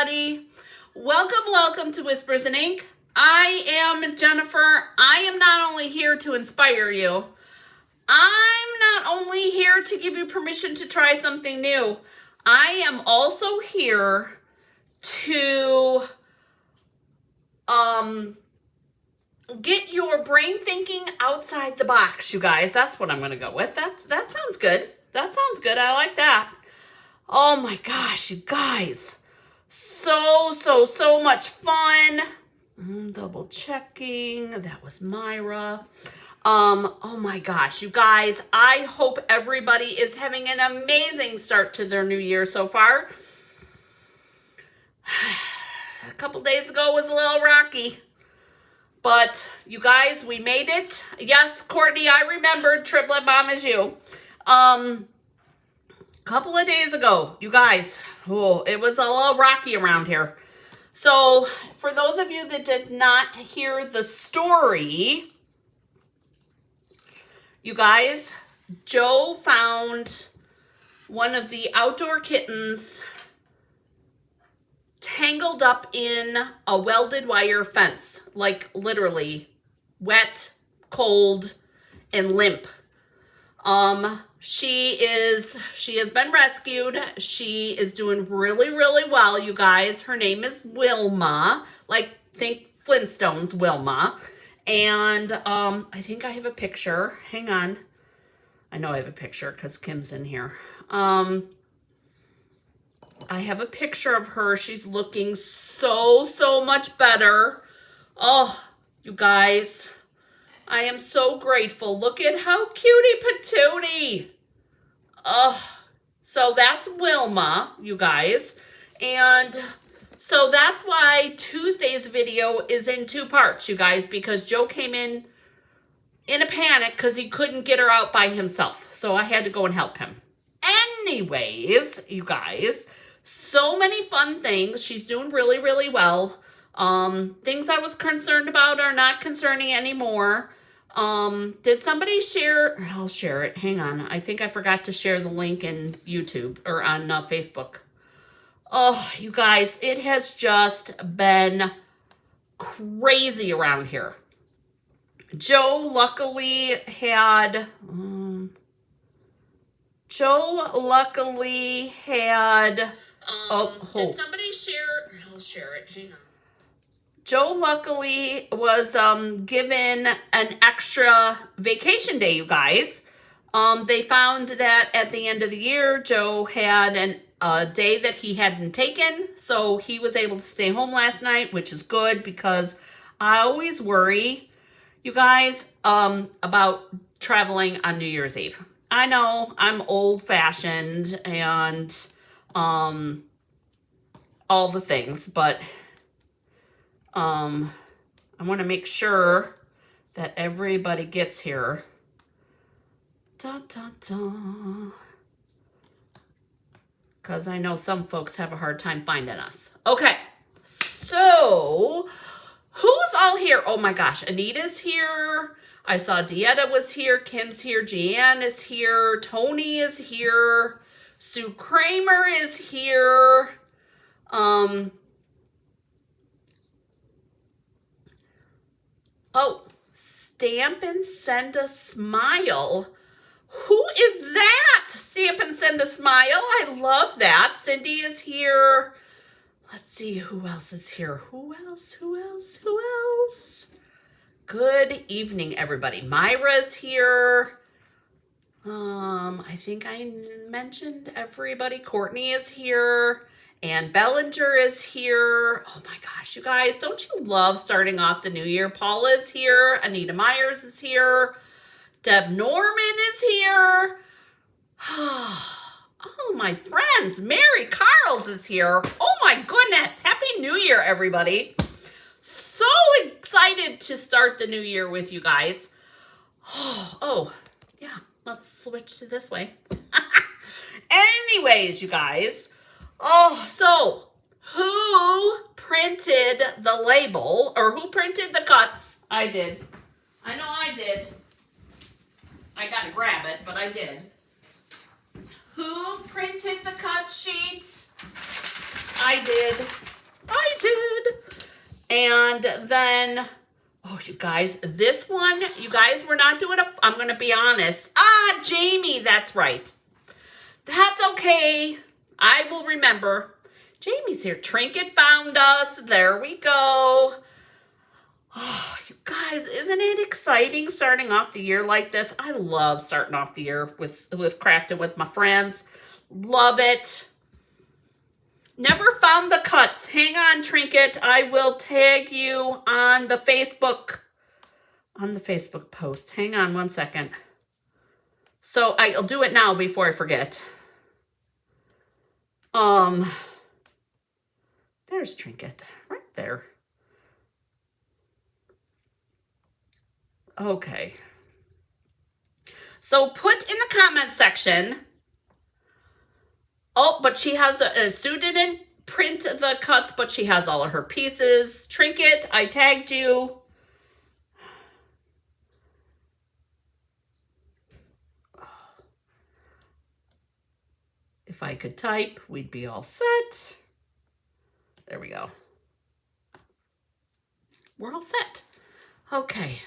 everybody. Welcome to Whispers in Ink. I am Jennifer. I am not only here to inspire you, I'm not only here to give you permission to try something new. I am also here to get your brain thinking outside the box, you guys. That's what I'm going to go with. That sounds good. That sounds good. I like that. Oh my gosh, you guys. So much fun. Double checking. That was Myra. Oh my gosh, you guys. I hope everybody is having an amazing start to their new year so far. A couple days ago was a little rocky. But you guys, we made it. Yes, Courtney, I remembered Triplet Mom is you. Couple of days ago, you guys, it was a little rocky around here. So for those of you that did not hear the story, you guys, Joe found one of the outdoor kittens tangled up in a welded wire fence, like literally wet, cold, and limp. She has been rescued. She is doing really well, you guys. Her name is Wilma, like think Flintstones Wilma. And I think I have a picture. Hang on. I know I have a picture because Kim's in here. I have a picture of her. She's looking so much better. Oh, you guys, I am so grateful. Look at how cutie patootie. Oh, so that's Wilma, you guys. And so that's why Tuesday's video is in 2 parts, you guys, because Joe came in a panic because he couldn't get her out by himself. So I had to go and help him. Anyways, you guys, so many fun things. She's doing really well. Things I was concerned about are not concerning anymore. Did somebody share? I'll share it. Hang on. I think I forgot to share the link in YouTube or on Facebook. Oh, you guys, it has just been crazy around here. Joe luckily had, did somebody share? I'll share it. Hang on. Joe luckily was given an extra vacation day, you guys. They found that at the end of the year, Joe had a day that he hadn't taken. So he was able to stay home last night, which is good because I always worry, you guys, about traveling on New Year's Eve. I know I'm old-fashioned and all the things, but I want to make sure that everybody gets here. Because I know some folks have a hard time finding us. Okay, so who's all here? Oh my gosh, Anita's here. I saw Dieta was here. Kim's here. Jeanne is here. Tony is here. Sue Kramer is here. Oh, Stamp and Send a Smile. Who is that? Stamp and Send a Smile. I love that. Cindy is here. Let's see who else is here. Who else? Good evening, everybody. Myra's here. I think I mentioned everybody. Courtney is here. Ann Bellinger is here. Oh my gosh, you guys, don't you love starting off the new year? Paula's here. Anita Myers is here. Deb Norman is here. Oh, my friends. Mary Carls is here. Oh my goodness. Happy New Year, everybody. So excited to start the new year with you guys. Oh yeah, let's switch to this way. Anyways, you guys. Oh, so who printed the label or who printed the cuts? I did. I know I did. I got to grab it, but I did. Who printed the cut sheets? I did. I did. And then, oh, you guys, this one, you guys, we're not doing I'm going to be honest. Jamie, that's right. That's okay. I will remember. Jamie's here. Trinket found us. There we go. Oh, you guys, isn't it exciting starting off the year like this? I love starting off the year with crafting with my friends. Love it. Never found the cuts. Hang on, Trinket. I will tag you on the Facebook post. Hang on one second. So I'll do it now before I forget. There's Trinket right there. Okay. So put in the comment section. Oh, but she has Sue didn't print the cuts, but she has all of her pieces. Trinket, I tagged you. If I could type, we'd be all set. There we go. We're all set. Okay.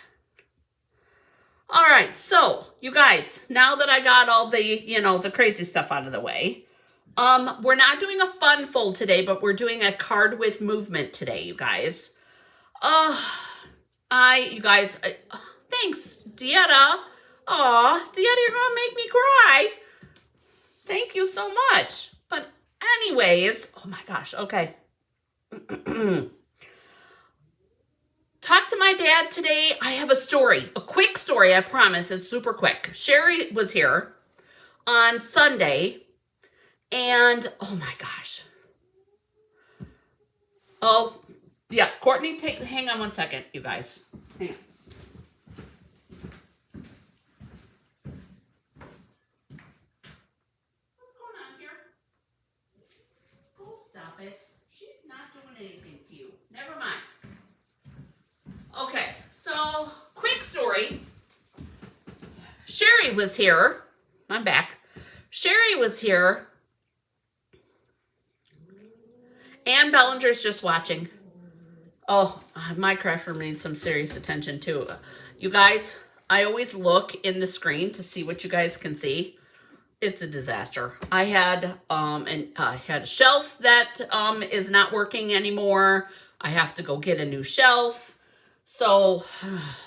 All right, so you guys, now that I got all the, the crazy stuff out of the way, we're not doing a fun fold today, but we're doing a card with movement today, you guys. Thanks, Dieta. Aw, Dieta, you're gonna make me cry. Thank you so much. But anyways, oh my gosh, okay. Talk to my dad today. I have a story, a quick story, I promise. It's super quick. Sherry was here on Sunday, and oh my gosh. Oh, yeah, Courtney, hang on one second, you guys. Hang on. What's going on here? Oh, stop it. She's not doing anything to you. Never mind. Okay, so quick story. Sherry was here. I'm back. Sherry was here. Ann Bellinger's just watching. Oh, my craft room needs some serious attention too. You guys, I always look in the screen to see what you guys can see. It's a disaster. I had a shelf that is not working anymore. I have to go get a new shelf. So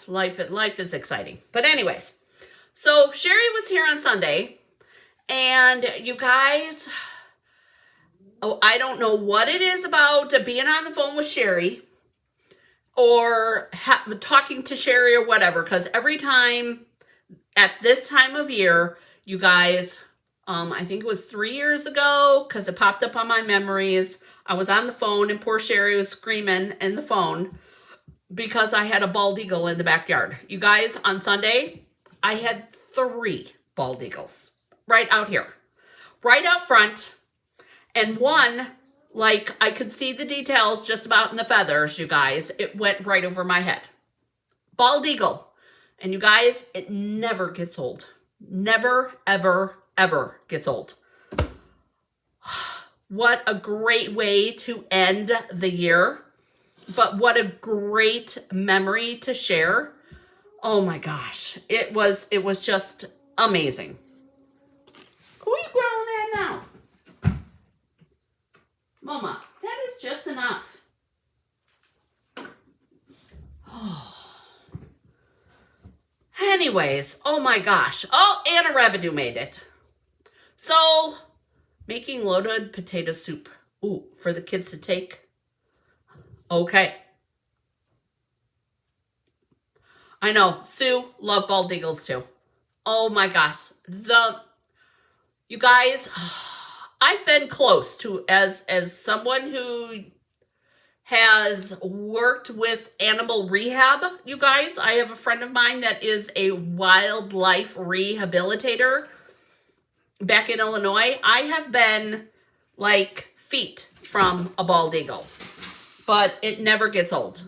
life is exciting. But anyways, so Sherry was here on Sunday, and you guys, I don't know what it is about being on the phone with Sherry or talking to Sherry or whatever, because every time at this time of year, you guys, I think it was 3 years ago, because it popped up on my memories. I was on the phone and poor Sherry was screaming in the phone because I had a bald eagle in the backyard. You guys, on Sunday, I had 3 bald eagles right out here, right out front. And one, like, I could see the details just about in the feathers, you guys. It went right over my head. Bald eagle. And you guys, it never gets old. Never, ever, ever gets old. What a great way to end the year. But what a great memory to share. Oh my gosh. It was just amazing. Who are you growling at now? Mama, that is just enough. Oh. Anyways, oh my gosh. Oh, Anna Rabidou made it. So, making loaded potato soup. Ooh, for the kids to take. Okay. I know. Sue, love bald eagles too. Oh my gosh. You guys, I've been close to, as someone who has worked with animal rehab, you guys. I have a friend of mine that is a wildlife rehabilitator back in Illinois. I have been like feet from a bald eagle. But it never gets old.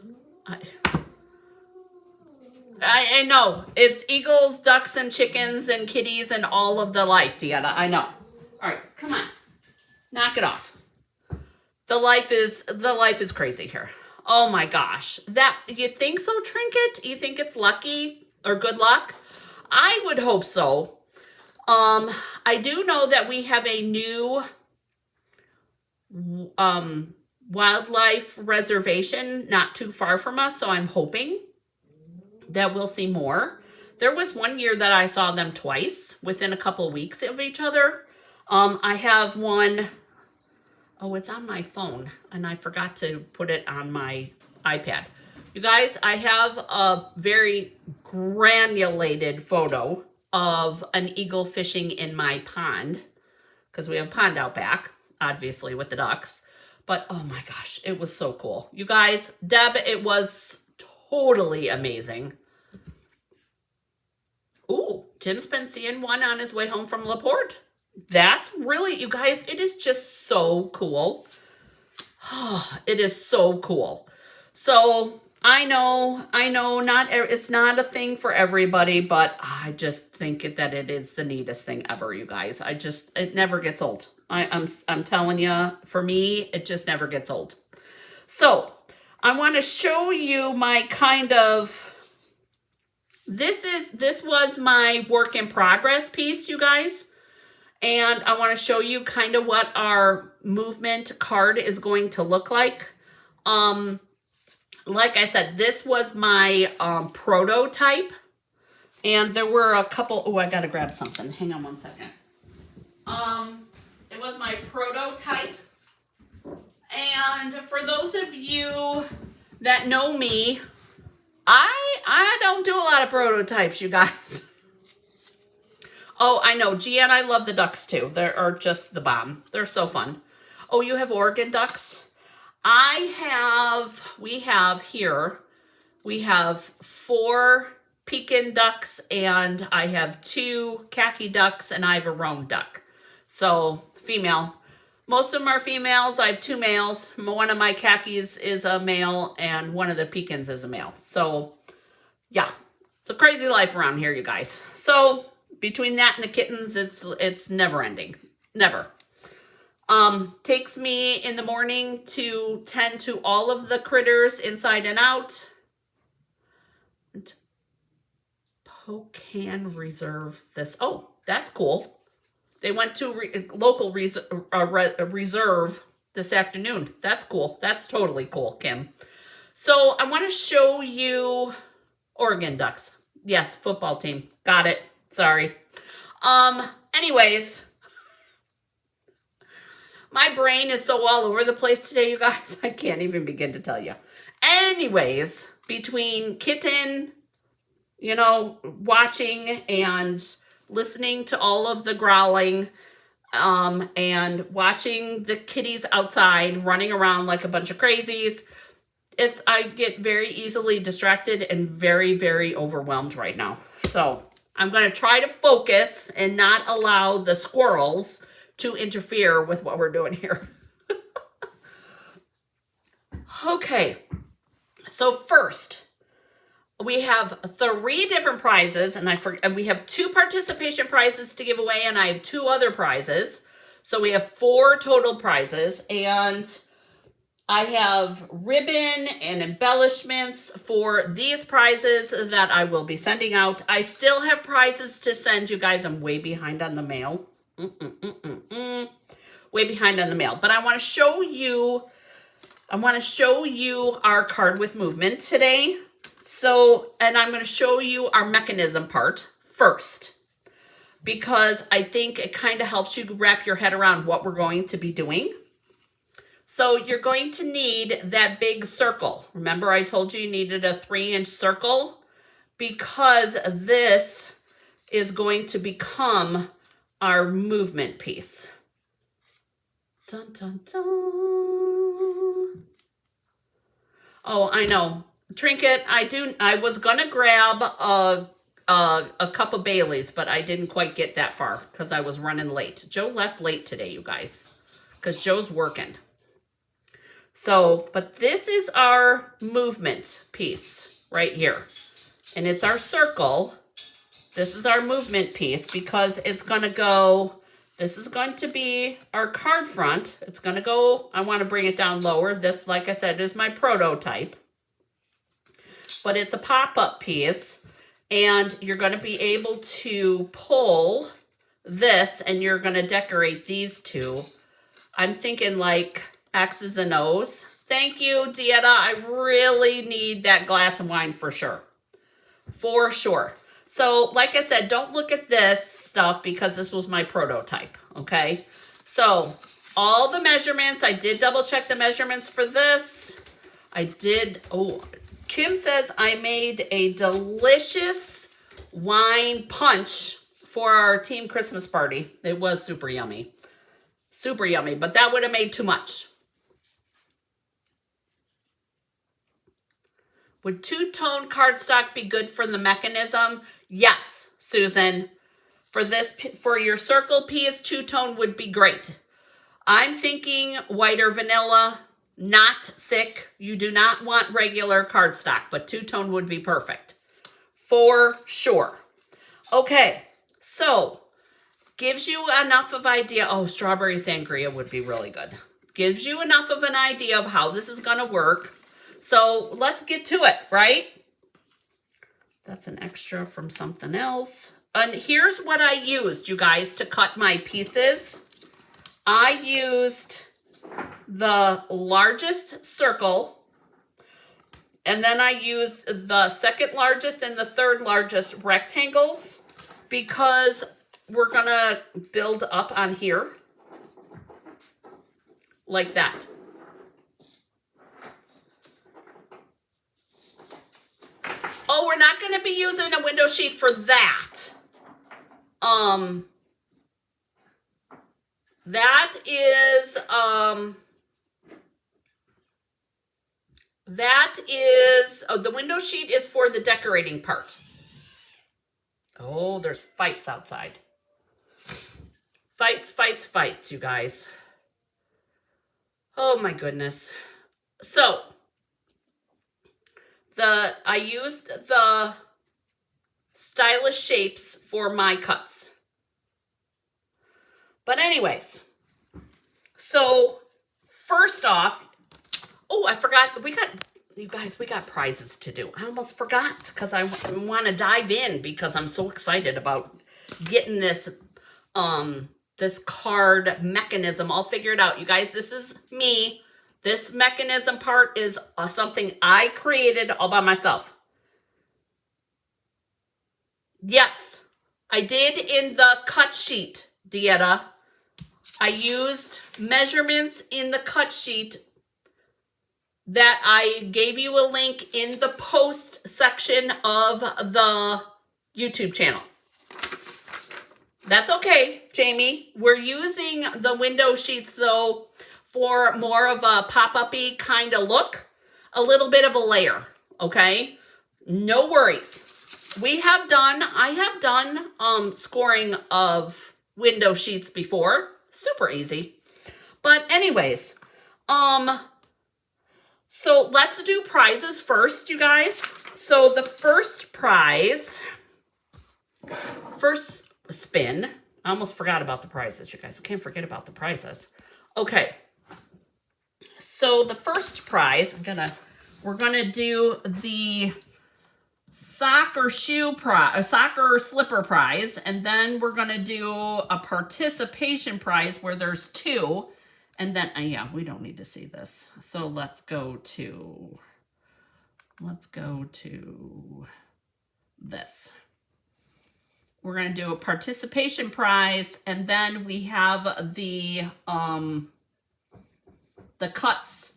I know. It's eagles, ducks, and chickens, and kitties, and all of the life, Deanna. I know. All right, come on. Knock it off. the life is crazy here. Oh my gosh. That, you think so, Trinket? You think it's lucky or good luck? I would hope so. I do know that we have a new wildlife reservation not too far from us, so I'm hoping that we'll see more. There was one year that I saw them twice within a couple of weeks of each other. I have one, oh, it's on my phone, and I forgot to put it on my iPad. You guys, I have a very granulated photo of an eagle fishing in my pond, because we have a pond out back, obviously, with the ducks. But, oh my gosh, it was so cool. You guys, Deb, it was totally amazing. Ooh, Jim's been seeing one on his way home from LaPorte. That's really, you guys, it is just so cool. It is so cool. So I know, it's not a thing for everybody, but I just think that it is the neatest thing ever, you guys. It never gets old. I'm telling you, for me, it just never gets old. So I want to show you my kind of, this was my work in progress piece, you guys. And I want to show you kind of what our movement card is going to look like. Like I said, this was my prototype. And there were a couple, oh, I got to grab something. Hang on one second. It was my prototype. And for those of you that know me, I don't do a lot of prototypes, you guys. Oh, I know. Gia and I love the ducks too. They are just the bomb. They're so fun. Oh, you have Oregon ducks? We have 4 Pekin ducks, and I have 2 khaki ducks, and I have a roan duck. So, female. Most of them are females. I have 2 males. One of my khakis is a male, and one of the Pekins is a male. So, yeah. It's a crazy life around here, you guys. So, between that and the kittens, it's never ending. Never. Takes me in the morning to tend to all of the critters inside and out. Pocan Reserve this. Oh, that's cool. They went to local reserve this afternoon. That's cool. That's totally cool, Kim. So I want to show you Oregon Ducks. Yes, football team. Got it. Sorry. Anyways, my brain is so all over the place today, you guys. I can't even begin to tell you. Anyways, between kitten, watching and listening to all of the growling, and watching the kitties outside running around like a bunch of crazies, I get very easily distracted and very, very overwhelmed right now. So I'm going to try to focus and not allow the squirrels to interfere with what we're doing here. Okay, so first, we have 3 different prizes, and we have 2 participation prizes to give away, and I have 2 other prizes. So we have 4 total prizes, and I have ribbon and embellishments for these prizes that I will be sending out. I still have prizes to send you guys. I'm way behind on the mail. Way behind on the mail. But I want to show you our card with movement today. So, and I'm going to show you our mechanism part first, because I think it kind of helps you wrap your head around what we're going to be doing. So you're going to need that big circle. Remember I told you needed a 3-inch circle, because this is going to become our movement piece. Dun, dun, dun. Oh, I know. Trinket, I was gonna grab a cup of Bailey's, but I didn't quite get that far because I was running late. Joe left late today, you guys, because Joe's working. So, but this is our movement piece right here. And it's our circle. This is our movement piece because it's gonna go this is going to be our card front. It's going to go, I want to bring it down lower. This, like I said, is my prototype. But it's a pop-up piece. And you're going to be able to pull this and you're going to decorate these two. I'm thinking like X's and O's. Thank you, Dieta. I really need that glass of wine for sure. For sure. So, like I said, don't look at this stuff because this was my prototype, okay? So, all the measurements, I did double check the measurements for this. I did, oh, Kim says I made a delicious wine punch for our team Christmas party. It was super yummy. Super yummy, but that would have made too much. Would two-tone cardstock be good for the mechanism? Yes, Susan. For your circle piece, two-tone would be great. I'm thinking white or vanilla, not thick. You do not want regular cardstock, but two-tone would be perfect. For sure. Okay, so gives you enough of idea. Oh, strawberry sangria would be really good. Gives you enough of an idea of how this is going to work. So let's get to it, right? That's an extra from something else. And here's what I used, you guys, to cut my pieces. I used the largest circle, and then I used the second largest and the third largest rectangles because we're gonna build up on here like that. Oh, we're not going to be using a window sheet for that. That is, oh, the window sheet is for the decorating part. Oh, there's fights outside. Fights, fights, fights, you guys. Oh my goodness. So, I used the stylish shapes for my cuts. But anyways, so first off, oh, I forgot, you guys, we got prizes to do. I almost forgot because I want to dive in because I'm so excited about getting this, this card mechanism all figured out. You guys, this is me. This mechanism part is something I created all by myself. Yes, I did in the cut sheet, Dieta. I used measurements in the cut sheet that I gave you a link in the post section of the YouTube channel. That's okay, Jamie. We're using the window sheets, though, for more of a pop-up-y kind of look, a little bit of a layer, okay? No worries. I have done scoring of window sheets before. Super easy. But anyways, so let's do prizes first, you guys. So the first prize, first spin, I almost forgot about the prizes, you guys. I can't forget about the prizes. Okay. So the first prize, we're gonna do the soccer slipper prize, and then we're gonna do a participation prize where there's two, and then yeah, we don't need to see this. So let's go to this. We're gonna do a participation prize, and then we have the cuts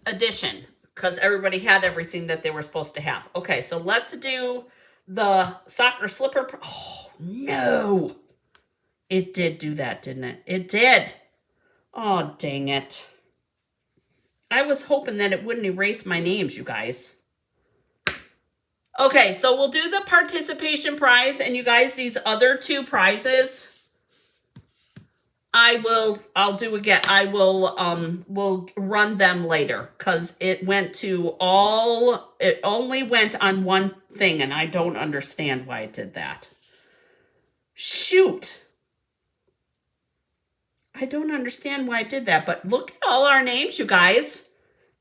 edition, because everybody had everything that they were supposed to have. Okay, so let's do the soccer slipper. Oh, no. It did do that, didn't it? It did. Oh, dang it. I was hoping that it wouldn't erase my names, you guys. Okay, so we'll do the participation prize, and you guys, these other two prizes, I'll do again. We'll run them later because it only went on one thing, and I don't understand why it did that. Shoot. shoot. I don't understand why I did that, but look at all our names, you guys.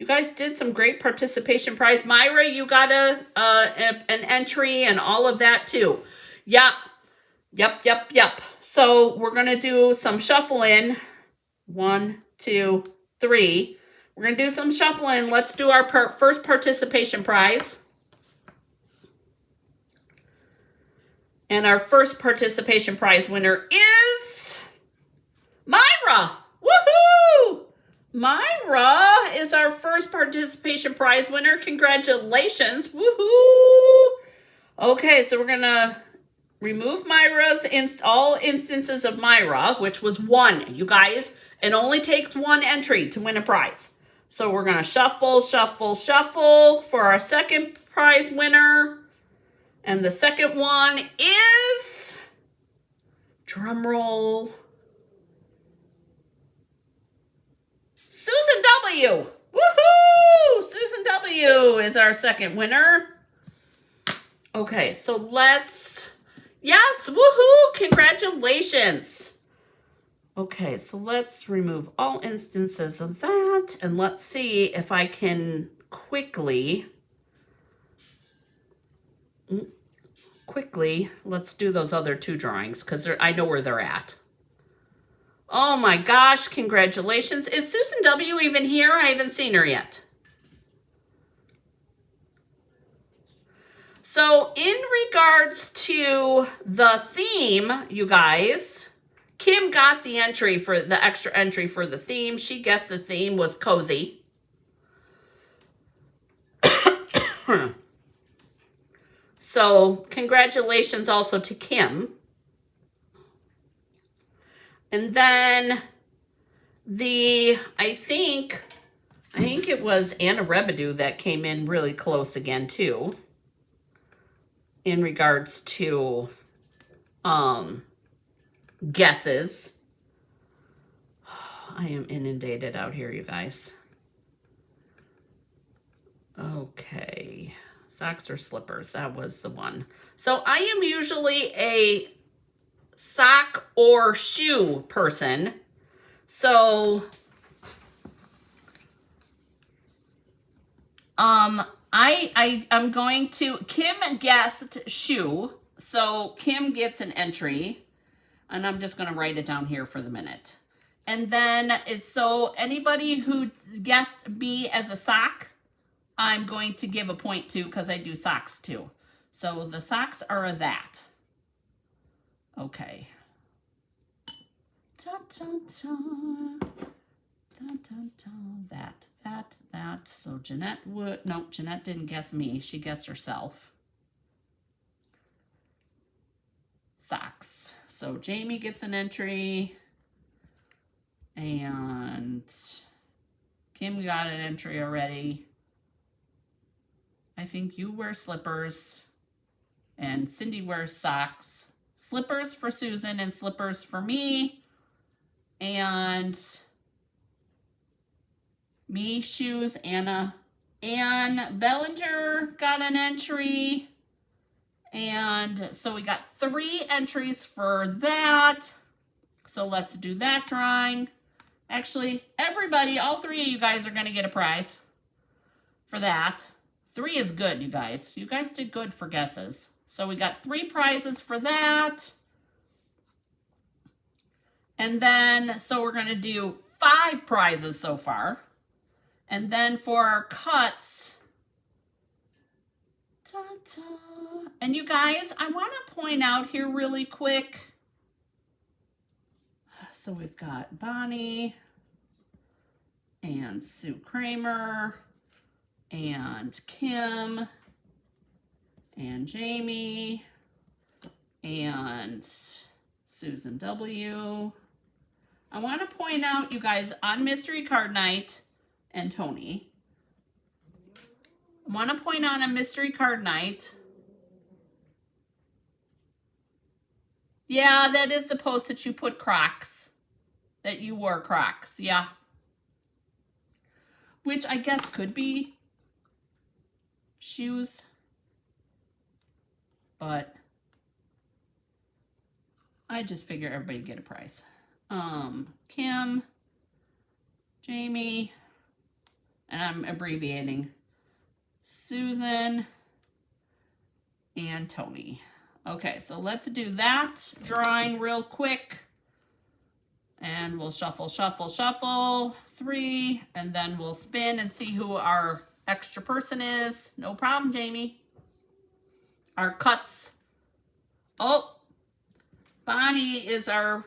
You guys did some great participation prize. Myra, you got an entry and all of that too. Yep. So we're going to do some shuffling. 1, 2, 3. We're going to do some shuffling. Let's do our first participation prize. And our first participation prize winner is Myra. Woohoo! Myra is our first participation prize winner. Congratulations. Woohoo! Okay, so we're going to remove Myra's all instances of Myra, which was 1, you guys. It only takes 1 entry to win a prize. So we're going to shuffle for our second prize winner. And the second one is, drum roll, Susan W. Woohoo! Susan W. is our second winner. Okay, so yes, woohoo! Congratulations. Okay, so let's remove all instances of that, and let's see if I can quickly, let's do those other 2 drawings, because I know where they're at. Oh my gosh, congratulations. Is Susan W. even here? I haven't seen her yet. So in regards to the theme, you guys, Kim got the entry for the extra entry for the theme. She guessed the theme was cozy. So congratulations also to Kim. And then I think it was Anna Rebedu that came in really close again too, in regards to guesses. I am inundated out here, you guys. Okay, socks or slippers, that was the one. So I am usually a sock or shoe person. So I'm going to, Kim guessed shoe. So Kim gets an entry, and I'm just going to write it down here for the minute. And then so anybody who guessed me as a sock, I'm going to give a point to, because I do socks too. So the socks are that. Okay. That. So Jeanette Jeanette didn't guess me. She guessed herself. Socks. So Jamie gets an entry. And Kim got an entry already. I think you wear slippers. And Cindy wears socks. Slippers for Susan and slippers for me. And me, shoes, Anna. Ann Bellinger got an entry. And so we got 3 entries for that. So let's do that drawing. Actually, everybody, all 3 of you guys are going to get a prize for that. 3 is good, you guys. You guys did good for guesses. So we got 3 prizes for that. And then, so we're going to do 5 prizes so far. And then for our cuts, and you guys, I want to point out here really quick. So we've got Bonnie and Sue Kramer and Kim and Jamie and Susan W. I want to point out, you guys, on Mystery Card Night and Tony, I want to point out on Mystery Card Night, yeah, that is the post that you put Crocs, that you wore Crocs, yeah. Which I guess could be shoes, but I just figure everybody get a prize. Kim, Jamie, and I'm abbreviating, Susan, and Tony. Okay, so let's do that drawing real quick. And we'll shuffle, shuffle, shuffle, 3, and then we'll spin and see who our extra person is. No problem, Jamie. Our cuts. Oh, Bonnie is our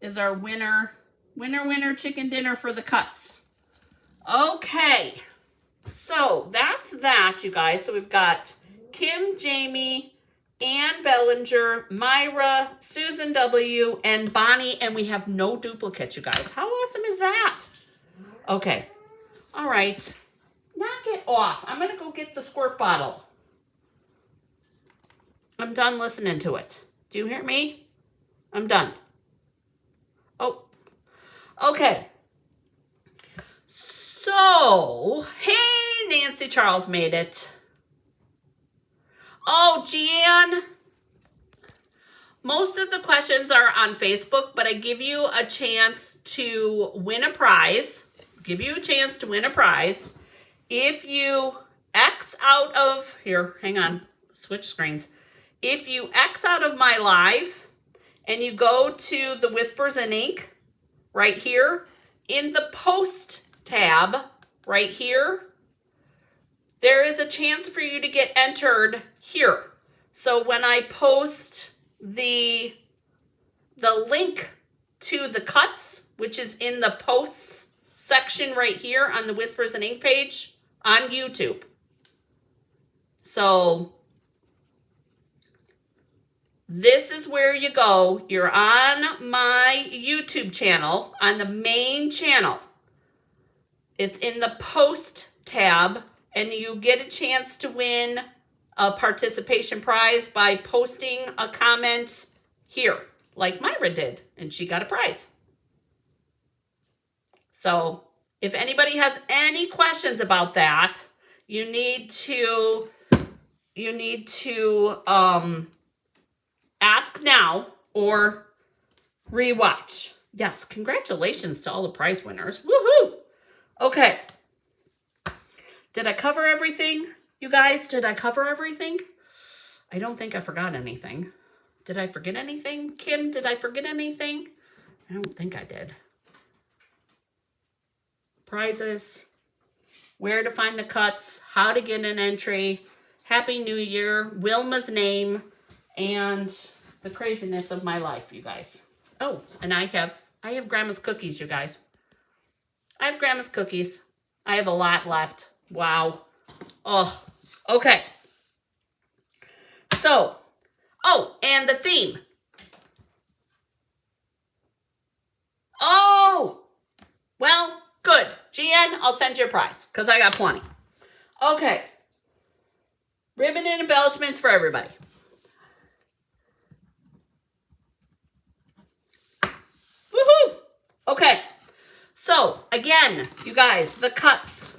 winner. Winner, winner, chicken dinner for the cuts. Okay, so that's that, you guys. So we've got Kim, Jamie, Ann Bellinger, Myra, Susan W, and Bonnie, and we have no duplicates, you guys. How awesome is that? Okay. All right. Knock it off. I'm going to go get the squirt bottle. I'm done listening to it. Do you hear me? I'm done. Oh. Okay. So, hey, Nancy Charles made it. Oh, Gian, most of the questions are on Facebook, but I give you a chance to win a prize. If you X out of, here, hang on, switch screens. If you X out of my live and you go to the Whispers in Ink right here, in the post tab right here, there is a chance for you to get entered here. So when I post the link to the cuts, which is in the posts section right here on the Whispers in Ink page on YouTube. So this is where you go. You're on my YouTube channel, on the main channel. It's in the post tab, and you get a chance to win a participation prize by posting a comment here, like Myra did, and she got a prize. So if anybody has any questions about that, you need to ask now or rewatch. Yes, congratulations to all the prize winners. Woohoo! Okay. Did I cover everything, you guys? Did I cover everything? I don't think I forgot anything. Did I forget anything? Kim, did I forget anything? I don't think I did. Prizes, where to find the cuts, how to get an entry, Happy New Year, Wilma's name, and the craziness of my life, you guys. Oh, and I have Grandma's cookies, you guys. I have Grandma's cookies. I have a lot left. Wow. Oh, okay. So, oh, and the theme. Oh, well, good. Gian, I'll send you a prize because I got plenty. Okay. Ribbon and embellishments for everybody. Woohoo! Okay. So, again, you guys, the cuts.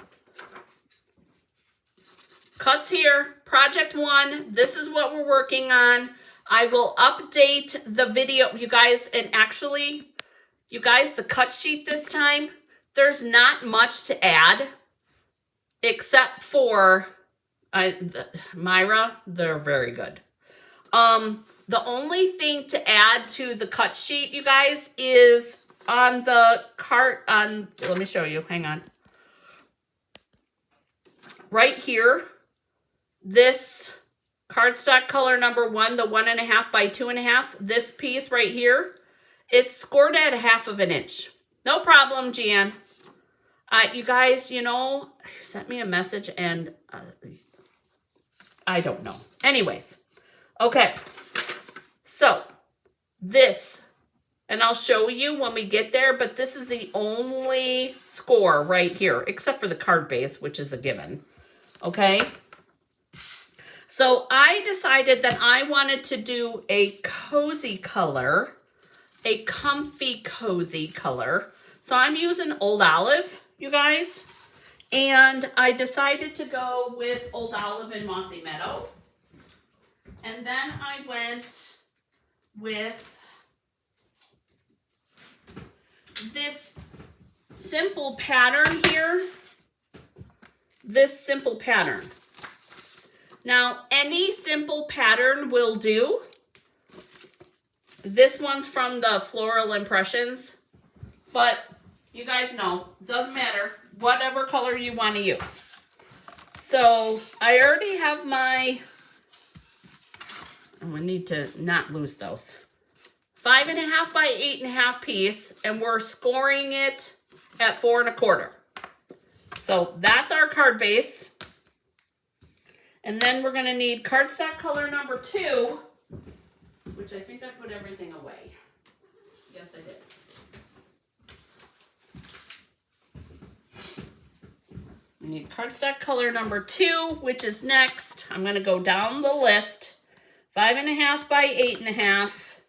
Cuts here, project 1. This is what we're working on. I will update the video, you guys, and actually, you guys, the cut sheet this time, there's not much to add except for Myra. They're very good. The only thing to add to the cut sheet, you guys, is on the cart let me show you. Hang on. Right here, this cardstock color number 1, the 1.5 by 2.5, this piece right here, it's scored at 1/2 inch. No problem, Gian. You guys, you know, sent me a message and I don't know. Anyways, okay. So this, and I'll show you when we get there, but this is the only score right here, except for the card base, which is a given. Okay. So I decided that I wanted to do a cozy color, a comfy cozy color. So I'm using Old Olive, you guys. And I decided to go with Old Olive and Mossy Meadow. And then I went with this simple pattern here. This simple pattern. Now, any simple pattern will do. This one's from the Floral Impressions, but you guys know, doesn't matter, whatever color you want to use. So I already have my, we need to not lose those, 5.5 by 8.5 piece, and we're scoring it at 4 1/4. So that's our card base. And then we're gonna need cardstock color number 2, which I think I put everything away. Yes, I did. We need cardstock color number 2, which is next. I'm gonna go down the list. 5.5 by 8.5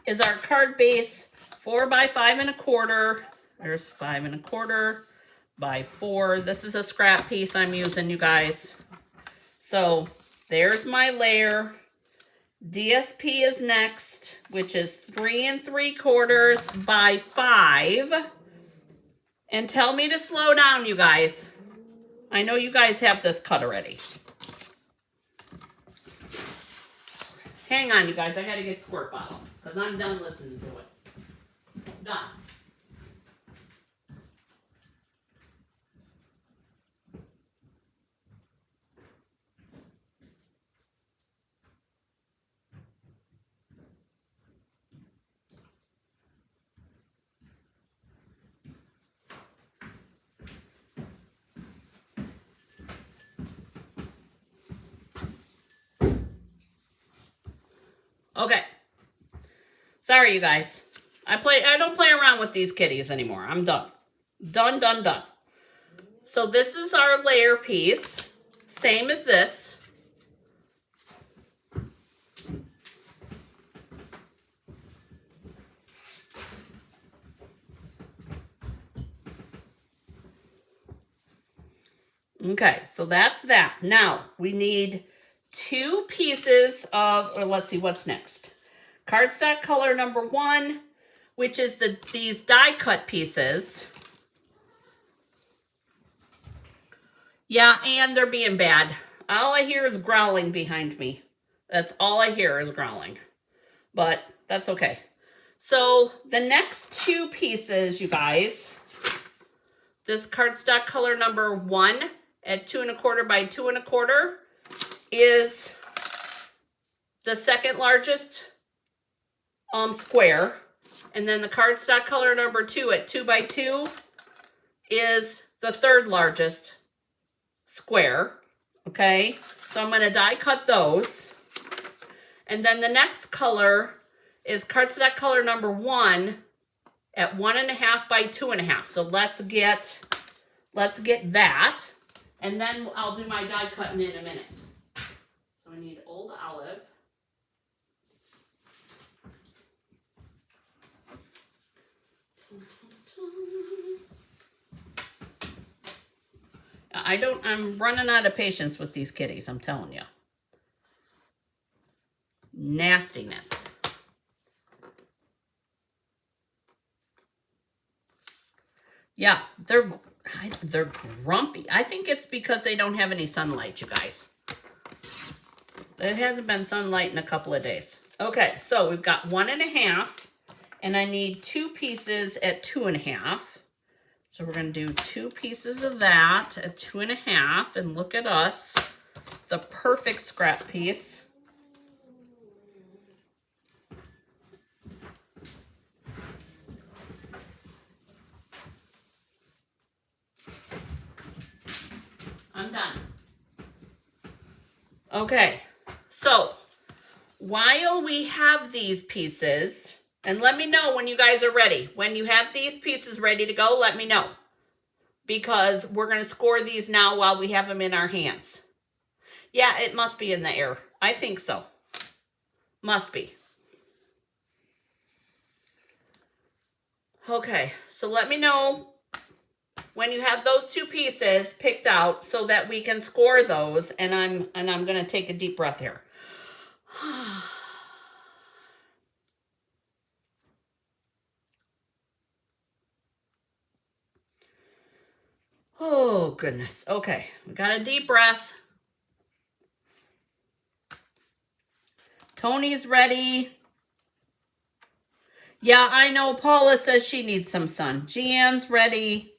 is our card base. 4 by 5 1/4. There's 5 1/4 by 4. This is a scrap piece I'm using, you guys. So there's my layer. DSP is next, which is 3 3/4 by 5. And tell me to slow down, you guys. I know you guys have this cut already. Hang on, you guys. I got to get squirt bottle because I'm done listening to it. Done. Okay. Sorry, you guys. I don't play around with these kitties anymore. I'm done. Done, done, done. So this is our layer piece. Same as this. Okay, so that's that. Now, we need 2 pieces of, or let's see, what's next? Cardstock color number 1, which is these die cut pieces. Yeah, and they're being bad. All I hear is growling behind me. That's all I hear is growling. But that's okay. So the next 2 pieces, you guys, this cardstock color number 1 at 2 1/4 by 2 1/4 is the second largest square. And then the cardstock color number 2 at 2 by 2 is the third largest square. Okay, so I'm going to die cut those. And then the next color is cardstock color number 1 at 1.5 by 2.5. So let's get that. And then I'll do my die cutting in a minute. So I need Old Olive. I'm running out of patience with these kitties, I'm telling you. Nastiness. Yeah, they're grumpy. I think it's because they don't have any sunlight, you guys. It hasn't been sunlight in a couple of days. Okay, so we've got 1.5, and I need 2 pieces at 2.5. So we're going to do 2 pieces of that at 2.5, and look at us, the perfect scrap piece. I'm done. Okay, so while we have these pieces, and let me know when you guys are ready. When you have these pieces ready to go, let me know. Because we're going to score these now while we have them in our hands. Yeah, it must be in the air. I think so. Must be. Okay, so let me know when you have those 2 pieces picked out so that we can score those. And I'm going to take a deep breath here. Oh, goodness. Okay, we got a deep breath. Tony's ready. Yeah, I know. Paula says she needs some sun. Jean's ready.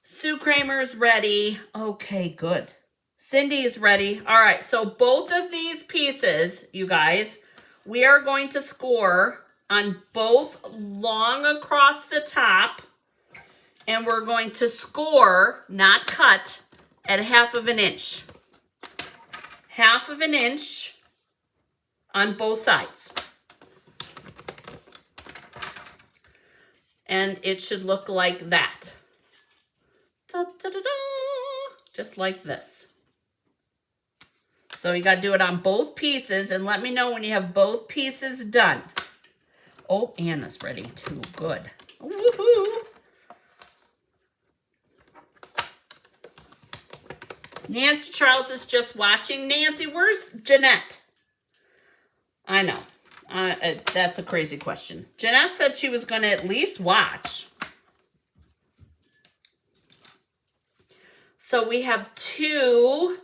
Sue Kramer's ready. Okay, good. Cindy's ready. All right, so both of these pieces, you guys, we are going to score on both long across the top, and we're going to score, not cut, at 1/2 inch. 1/2 inch on both sides. And it should look like that. Da-da-da-da. Just like this. So you got to do it on both pieces, and let me know when you have both pieces done. Oh, Anna's ready too. Good. Woohoo! Nancy Charles is just watching. Nancy, where's Jeanette? I know. That's a crazy question. Jeanette said she was going to at least watch. So we have two.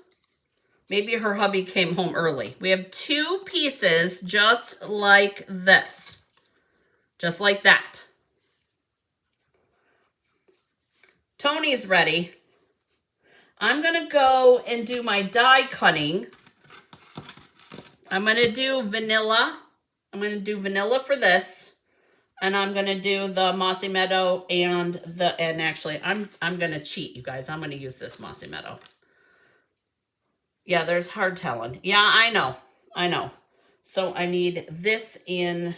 Maybe her hubby came home early. We have two pieces just like this. Just like that. Tony's ready. I'm going to go and do my die cutting. I'm going to do vanilla. I'm going to do vanilla for this. And I'm going to do the Mossy Meadow and actually, I'm going to cheat, you guys. I'm going to use this Mossy Meadow. Yeah, there's hardtaline. Yeah, I know. I know. So I need this in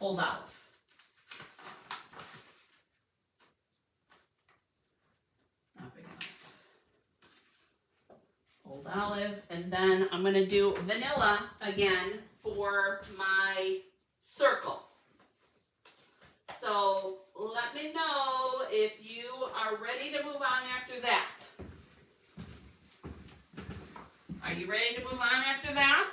Old Olive. Not big enough. Old Olive. And then I'm going to do vanilla again for my circle. So let me know if you are ready to move on after that. Are you ready to move on after that?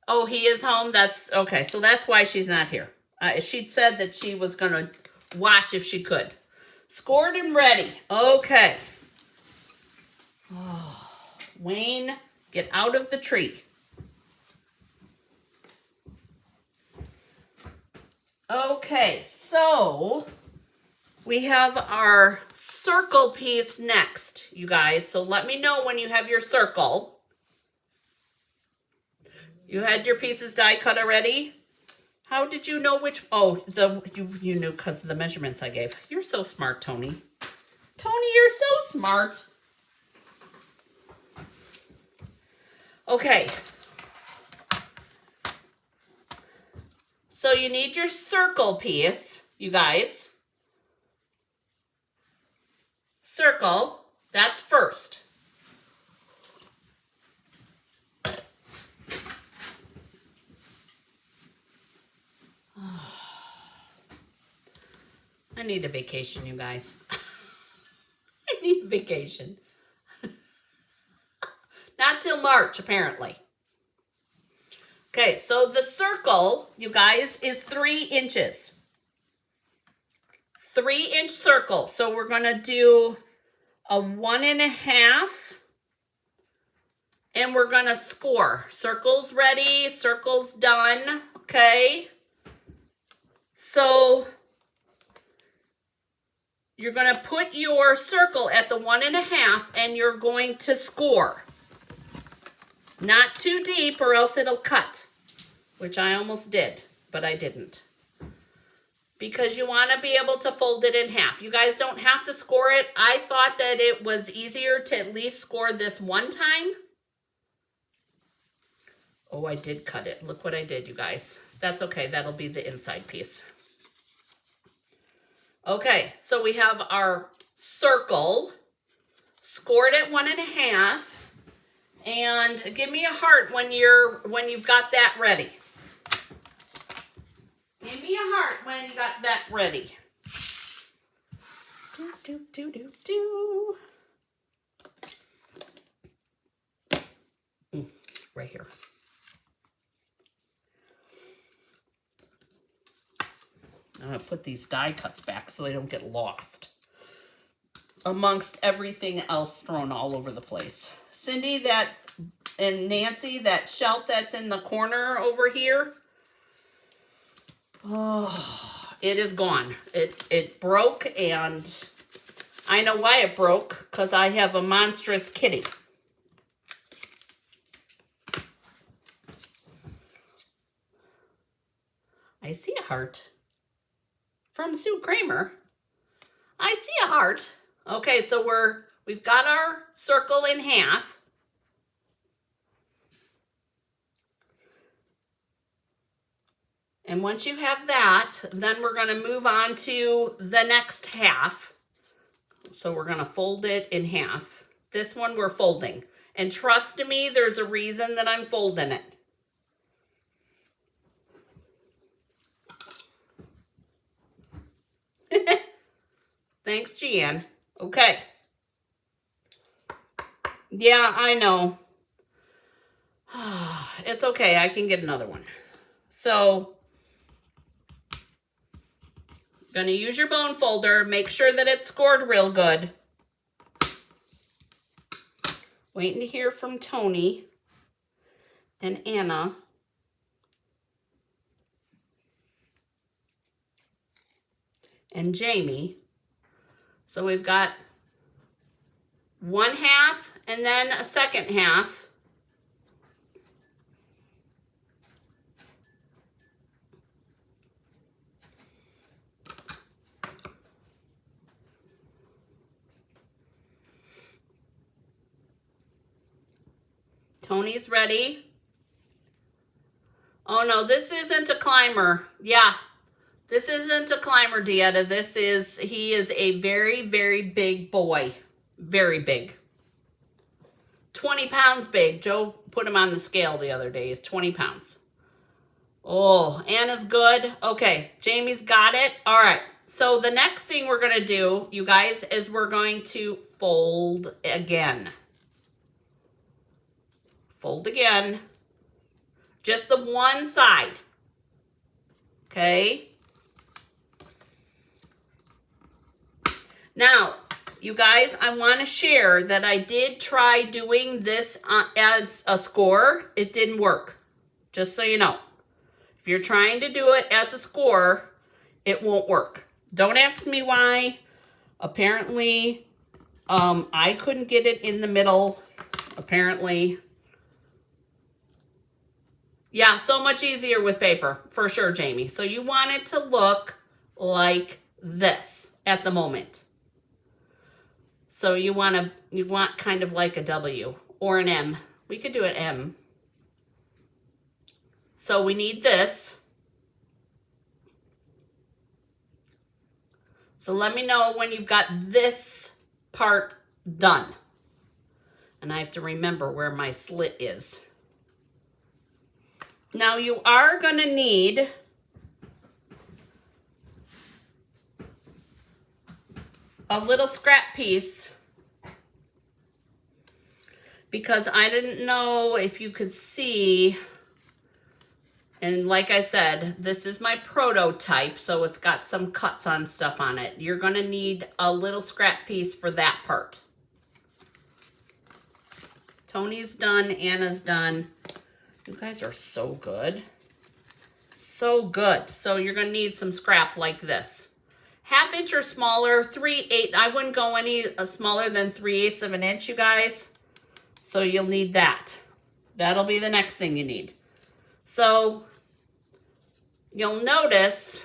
Oh, he is home? That's okay. So that's why she's not here. She said that she was going to watch if she could. Scored and ready. Okay. Oh, Wayne, get out of the tree. Okay, so we have our circle piece next, you guys. So let me know when you have your circle. You had your pieces die cut already? How did you know which? Oh, you knew because of the measurements I gave. You're so smart, Tony. Tony, you're so smart. Okay. So you need your circle piece, you guys. Circle, that's first. I need a vacation, you guys. I need a vacation. Not till March, apparently. Okay, so the circle, you guys, is 3 inches. 3-inch circle. So we're going to do a 1.5. And we're going to score. Circle's ready. Circle's done. Okay. So you're going to put your circle at the 1.5 and you're going to score. Not too deep or else it'll cut, which I almost did, but I didn't. Because you want to be able to fold it in half. You guys don't have to score it. I thought that it was easier to at least score this one time. Oh, I did cut it. Look what I did, you guys. That's okay. That'll be the inside piece. Okay, so we have our circle scored at 1.5. And give me a heart when you've got that ready. Give me a heart when you got that ready. Do, do, do, do, do. Right here. I'm going to put these die cuts back so they don't get lost amongst everything else thrown all over the place. Cindy, and Nancy, that shelf that's in the corner over here, oh, it is gone. It broke, and I know why it broke, because I have a monstrous kitty. I see a heart from Sue Kramer. I see a heart. Okay, so we've got our circle in half. And once you have that, then we're going to move on to the next half. So we're going to fold it in half. This one we're folding. And trust me, there's a reason that I'm folding it. Thanks, Jeanne. Okay. Yeah, I know. It's okay. I can get another one. So, going to use your bone folder. Make sure that it's scored real good. Waiting to hear from Tony and Anna. And Jamie. So we've got 1/2 and then a second half. Tony's ready. Oh no, this isn't a climber. Yeah. This isn't a climber, Dieta. He is a very, very big boy. Very big. 20 pounds big. Joe put him on the scale the other day. He's 20 pounds. Oh, Anna's good. Okay, Jamie's got it. All right. So the next thing we're going to do, you guys, is we're going to fold again. Fold again. Just the one side. Okay. Now, you guys, I want to share that I did try doing this as a score. It didn't work. Just so you know. If you're trying to do it as a score, it won't work. Don't ask me why. Apparently, I couldn't get it in the middle. Apparently. Yeah, so much easier with paper. For sure, Jamie. So you want it to look like this at the moment. So you want kind of like a W or an M. We could do an M. So we need this. So let me know when you've got this part done. And I have to remember where my slit is. Now you are going to need a little scrap piece, because I didn't know if you could see, and like I said, this is my prototype, so it's got some cuts on stuff on it. You're going to need a little scrap piece for that part. Tony's done, Anna's done. You guys are so good. So good. So you're going to need some scrap like this. 1/2 inch or smaller, 3/8. I wouldn't go any smaller than 3/8 of an inch, you guys. So you'll need that. That'll be the next thing you need. So you'll notice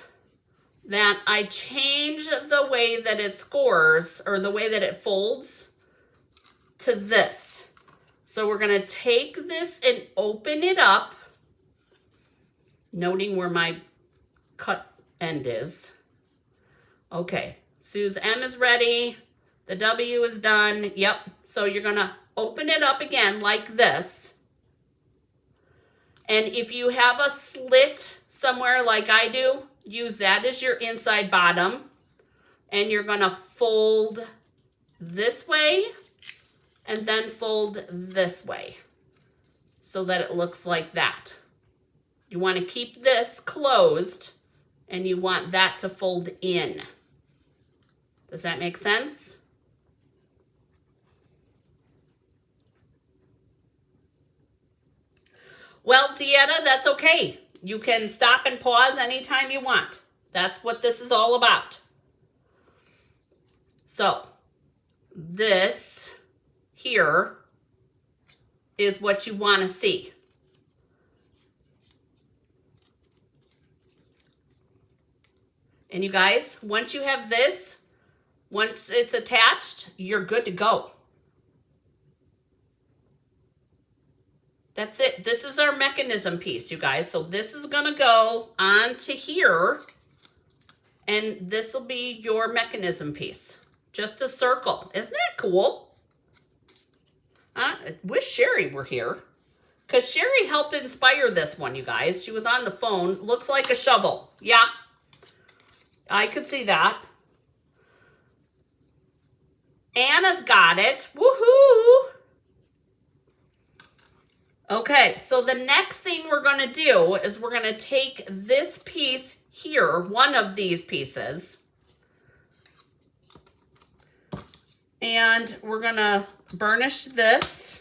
that I change the way that it scores, or the way that it folds, to this. So we're going to take this and open it up, noting where my cut end is. Okay, Sue's M is ready. The W is done. Yep, so you're going to open it up again like this. And if you have a slit somewhere like I do, use that as your inside bottom. And you're going to fold this way and then fold this way so that it looks like that. You want to keep this closed and you want that to fold in. Does that make sense? Well, Dieta, that's okay. You can stop and pause anytime you want. That's what this is all about. So, this here is what you want to see. And you guys, once you have this, once it's attached, you're good to go. That's it. This is our mechanism piece, you guys. So this is going to go onto here, and this will be your mechanism piece. Just a circle. Isn't that cool? I wish Sherry were here, because Sherry helped inspire this one, you guys. She was on the phone. Looks like a shovel. Yeah, I could see that. Anna's got it. Woohoo! Okay, so the next thing we're going to do is we're going to take this piece here, one of these pieces, and we're going to burnish this,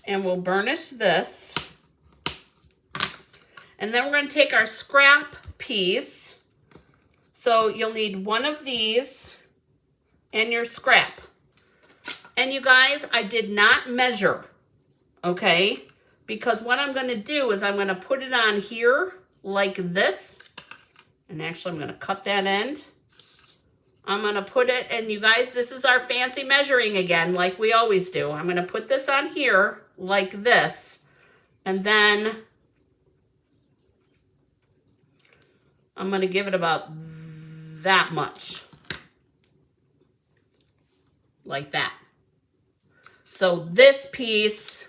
and we'll burnish this, and then we're going to take our scrap piece. So you'll need one of these and your scrap. And you guys, I did not measure, okay? Because what I'm going to do is I'm going to put it on here like this. And actually, I'm going to cut that end. I'm going to put it, and you guys, this is our fancy measuring again, like we always do. I'm going to put this on here like this. And then I'm going to give it about that much. Like that. So this piece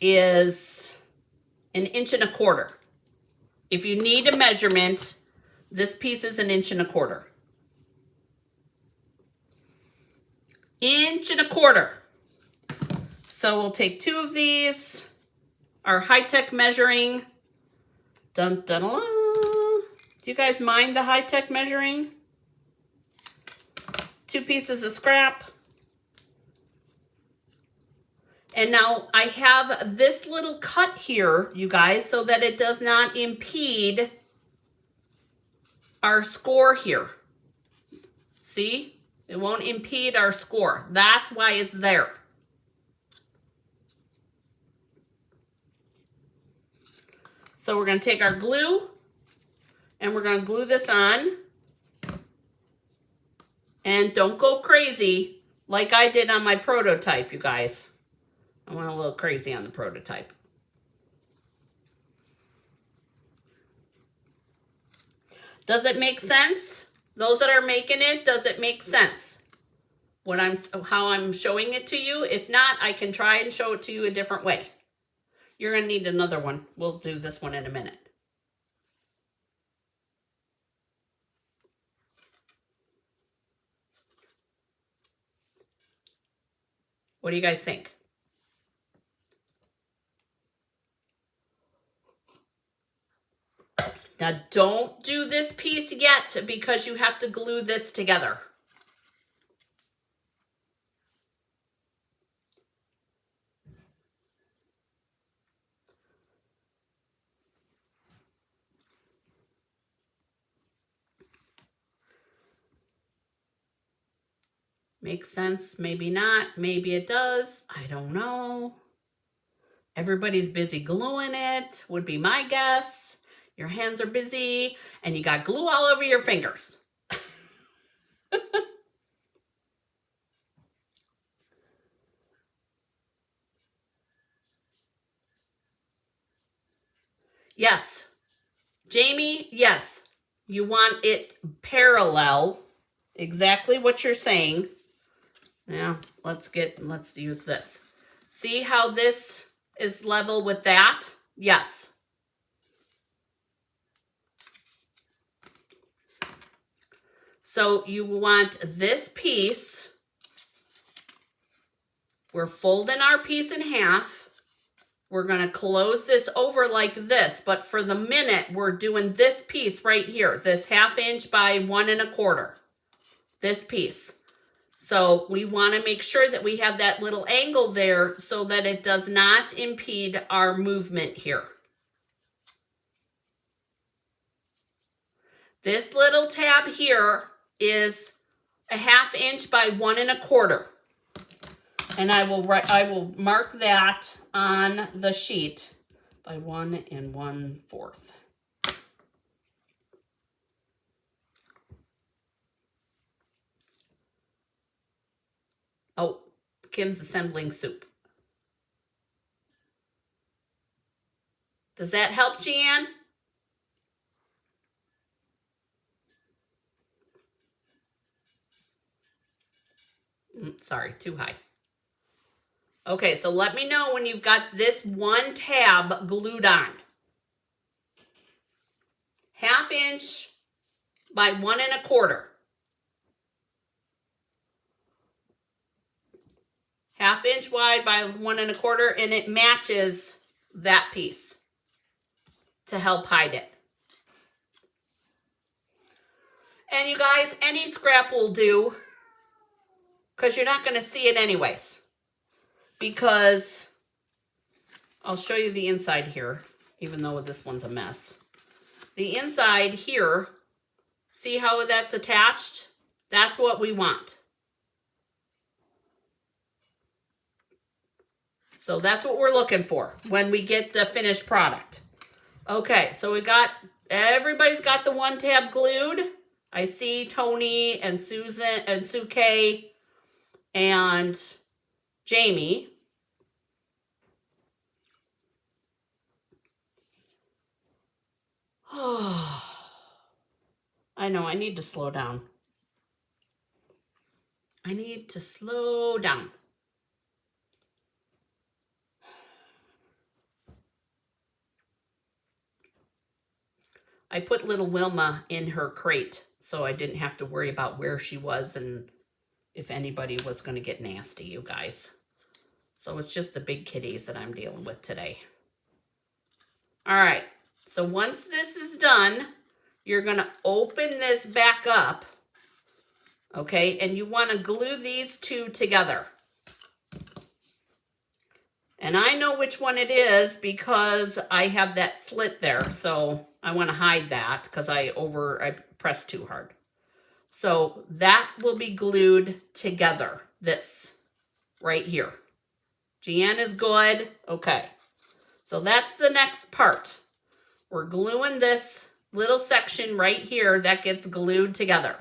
is 1.25 inches. If you need a measurement, this piece is 1.25 inches. 1.25 inches. So we'll take 2 of these, our high-tech measuring. Dun, dun, dun, dun. Do you guys mind the high-tech measuring? 2 pieces of scrap. And now I have this little cut here, you guys, so that it does not impede our score here. See? It won't impede our score. That's why it's there. So we're going to take our glue and we're going to glue this on. And don't go crazy like I did on my prototype, you guys. I went a little crazy on the prototype. Does it make sense? Those that are making it, does it make sense? How I'm showing it to you? If not, I can try and show it to you a different way. You're going to need another one. We'll do this one in a minute. What do you guys think? Now, don't do this piece yet because you have to glue this together. Makes sense, maybe not, maybe it does, I don't know. Everybody's busy gluing it, would be my guess. Your hands are busy, and you got glue all over your fingers. Yes. Jamie, yes. You want it parallel. Exactly what you're saying. Now, let's use this. See how this is level with that? Yes. So you want this piece. We're folding our piece in half. We're going to close this over like this, but for the minute, we're doing this piece right here, this 1/2 inch by 1 1/4, this piece. So we want to make sure that we have that little angle there so that it does not impede our movement here. This little tab here is a 1/2 inch by 1 1/4. And I will mark that on the sheet by 1 1/4. Oh, Kim's assembling soup. Does that help, Jeanne? Sorry, too high. Okay, so let me know when you've got this one tab glued on. 1/2 inch by 1 1/4. 1/2 inch wide by 1 1/4, and it matches that piece to help hide it. And you guys, any scrap will do, because you're not going to see it anyways. Because I'll show you the inside here, even though this one's a mess. The inside here, see how that's attached? That's what we want. So that's what we're looking for when we get the finished product. Okay, so everybody's got the one tab glued. I see Tony and Susan and Sue K and Jamie. I know, I need to slow down. I need to slow down. I put little Wilma in her crate, so I didn't have to worry about where she was and if anybody was going to get nasty, you guys. So it's just the big kitties that I'm dealing with today. All right, so once this is done, you're going to open this back up, okay? And you want to glue these two together. And I know which one it is because I have that slit there, so I want to hide that because I pressed too hard. So that will be glued together, this right here. Jeanne is good. Okay, so that's the next part. We're gluing this little section right here that gets glued together.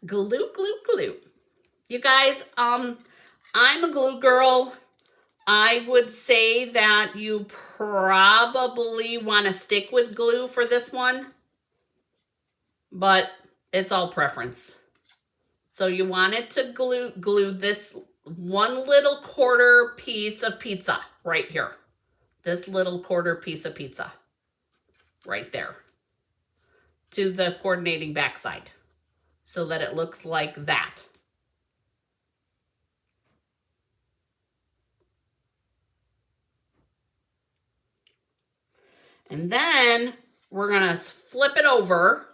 Glue, glue, glue. You guys, I'm a glue girl. I would say that you probably want to stick with glue for this one, but it's all preference. So you want it to glue this one little quarter piece of pizza right here. This little quarter piece of pizza right there to the coordinating backside so that it looks like that. And then we're going to flip it over.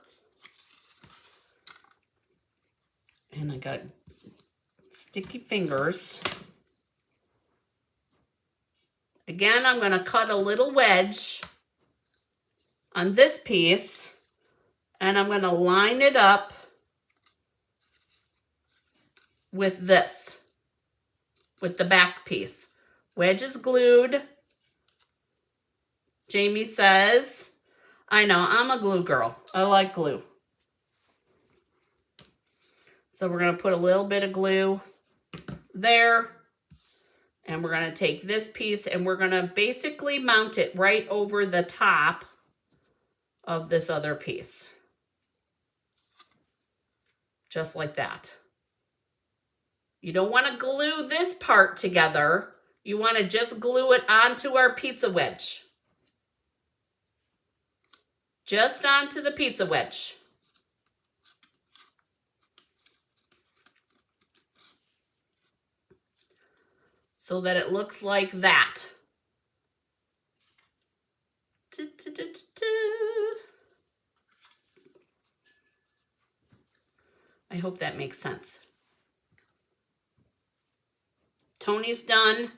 And I got sticky fingers. Again, I'm going to cut a little wedge on this piece. And I'm going to line it up with this, with the back piece. Wedge is glued. Jamie says, I know, I'm a glue girl. I like glue. So we're going to put a little bit of glue there. And we're going to take this piece and we're going to basically mount it right over the top of this other piece. Just like that. You don't want to glue this part together. You want to just glue it onto our pizza wedge. Just onto the pizza wedge. So that it looks like that. I hope that makes sense. Tony's done.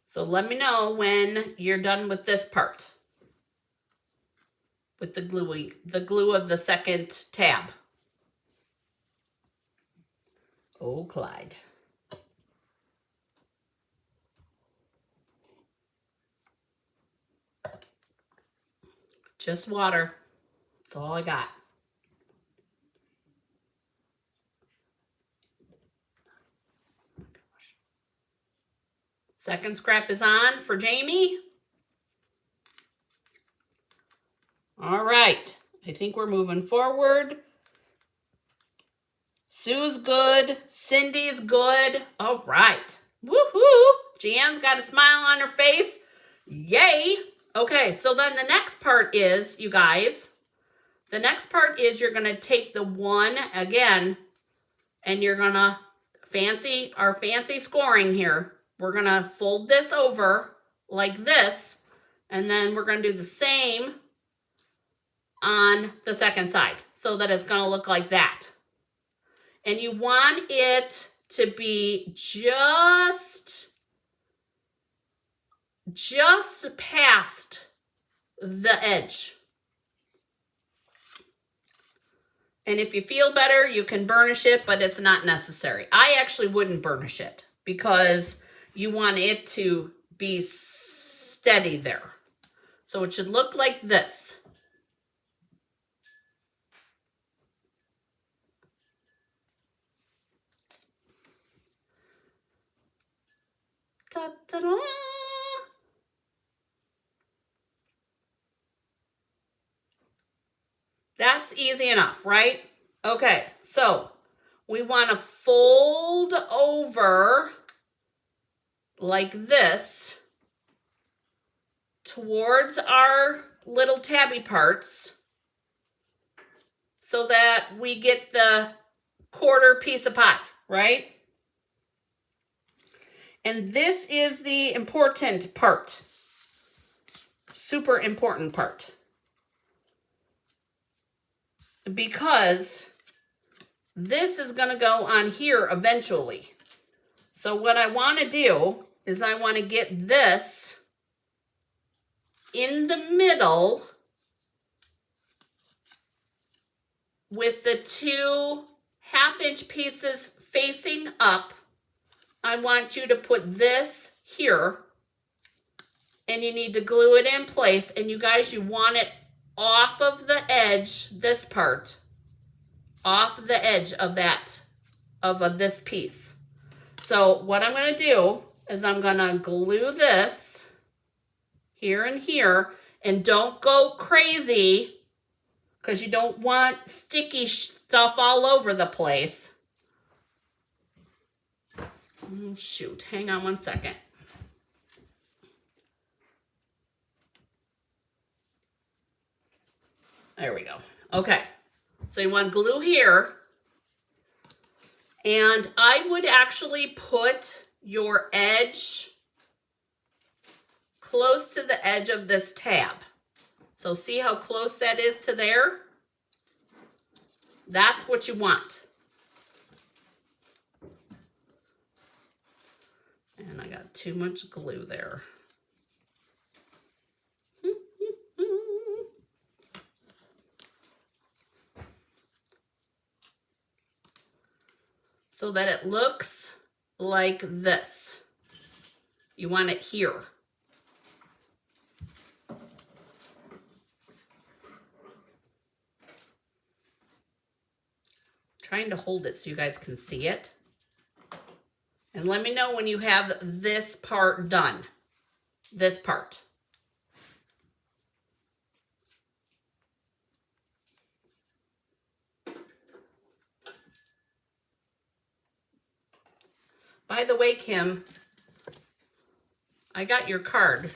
So let me know when you're done with this part. With the glue of the second tab. Oh, Clyde. Just water. That's all I got. Second scrap is on for Jamie. All right. I think we're moving forward. Sue's good. Cindy's good. All right. Woohoo! Jan's got a smile on her face. Yay! Okay, so then the next part is, you guys, the next part is you're going to take the one again, and you're going to our fancy scoring here. We're going to fold this over like this, and then we're going to do the same on the second side so that it's going to look like that. And you want it to be just past the edge. And if you feel better, you can burnish it, but it's not necessary. I actually wouldn't burnish it because you want it to be steady there. So it should look like this. Ta-da-da! That's easy enough, right? Okay, so we want to fold over like this towards our little tabby parts so that we get the quarter piece of pie, right? And this is the important part. Super important part. Because this is going to go on here eventually. So what I want to do is I want to get this in the middle with the 2 1/2-inch pieces facing up. I want you to put this here, and you need to glue it in place. And you guys, you want it off of the edge, this part, off the edge of this piece. So what I'm going to do is I'm going to glue this here and here, and don't go crazy because you don't want sticky stuff all over the place. Oh, shoot, hang on one second. There we go. Okay, so you want glue here. And I would actually put your edge close to the edge of this tab. So see how close that is to there? That's what you want. And I got too much glue there. So that it looks like this. You want it here. Trying to hold it so you guys can see it. And let me know when you have this part done. This part. By the way, Kim, I got your card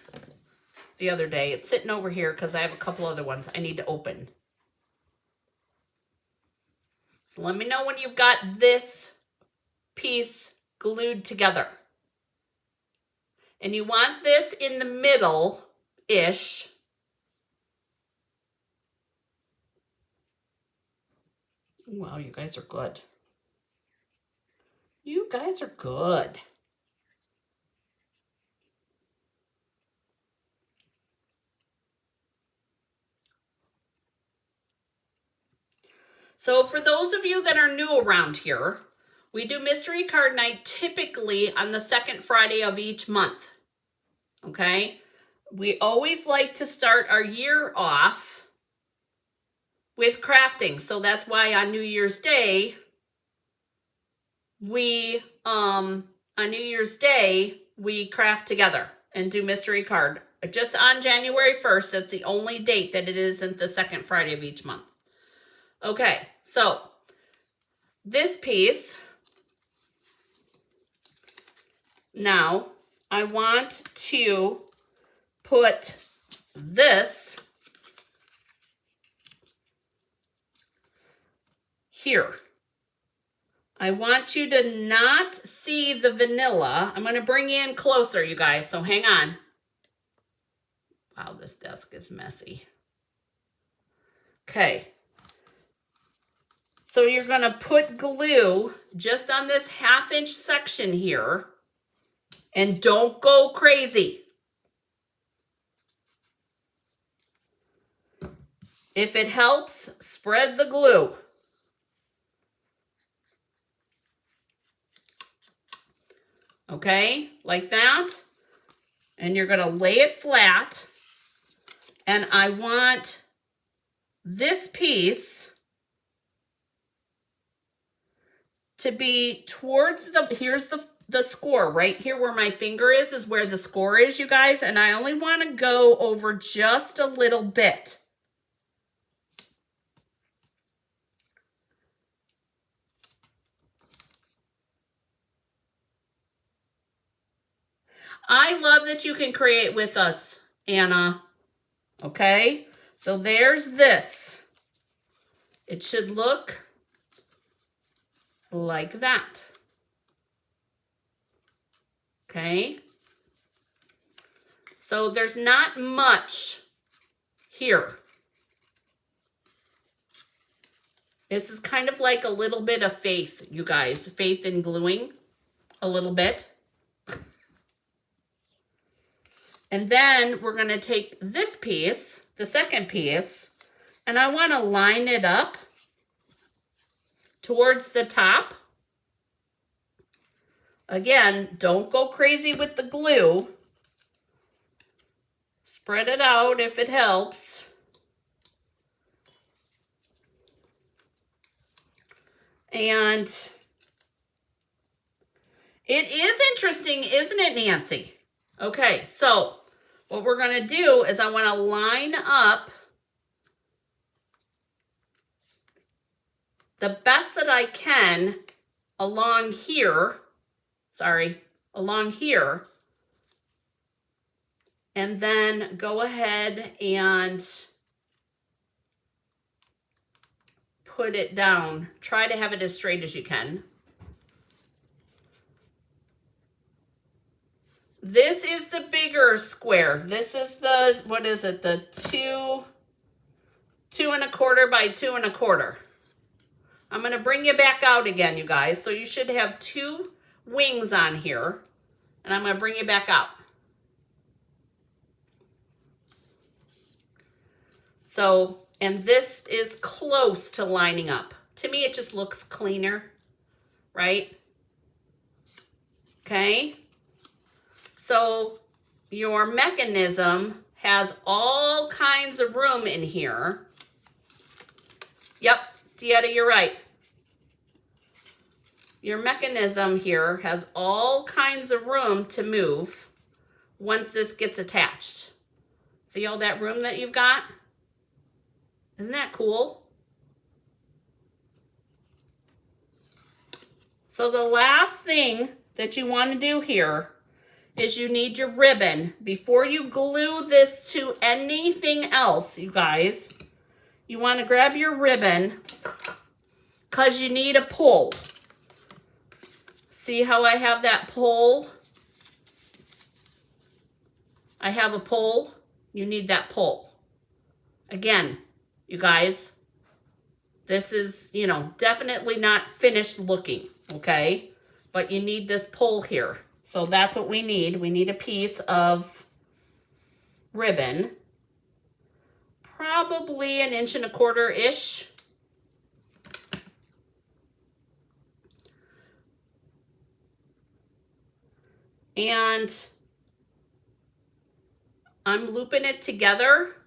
the other day. It's sitting over here because I have a couple other ones I need to open. So let me know when you've got this piece glued together. And you want this in the middle-ish. Wow, you guys are good. You guys are good. So for those of you that are new around here, we do Mystery Card Night typically on the second Friday of each month. Okay? We always like to start our year off with crafting. So that's why on New Year's Day, we craft together and do Mystery Card. Just on January 1st, that's the only date that it isn't the second Friday of each month. Okay, so this piece, now I want to put this here. I want you to not see the vanilla. I'm going to bring you in closer, you guys, so hang on. Wow, this desk is messy. Okay. So you're going to put glue just on this 1/2 inch section here. And don't go crazy. If it helps, spread the glue. Okay, like that. And you're going to lay it flat. And I want this piece to be towards here's the score right here where my finger is where the score is, you guys. And I only want to go over just a little bit. I love that you can create with us, Anna. Okay, so there's this. It should look like that. Okay, so there's not much here. This is kind of like a little bit of faith, you guys. Faith in gluing, a little bit. And then we're going to take this piece, the second piece, and I want to line it up towards the top. Again, don't go crazy with the glue. Spread it out if it helps. And it is interesting, isn't it, Nancy? Okay, so what we're going to do is I want to line up the best that I can along here. Along here. And then go ahead and put it down. Try to have it as straight as you can. This is the bigger square. This is the, what is it? The 2 1/4 by 2 1/4. I'm going to bring you back out again, you guys. So you should have 2 wings on here. And I'm going to bring you back out. So, and this is close to lining up. To me, it just looks cleaner, right? Okay? So your mechanism has all kinds of room in here. Yep, Dieta, you're right. Your mechanism here has all kinds of room to move once this gets attached. See all that room that you've got? Isn't that cool? So the last thing that you want to do here is you need your ribbon. Before you glue this to anything else, you guys, you want to grab your ribbon because you need a pull. See how I have that pull? I have a pull. You need that pull. Again, you guys, this is, you know, definitely not finished looking, okay? But you need this pull here. So that's what we need. We need a piece of ribbon, probably 1.25 inches-ish. And I'm looping it together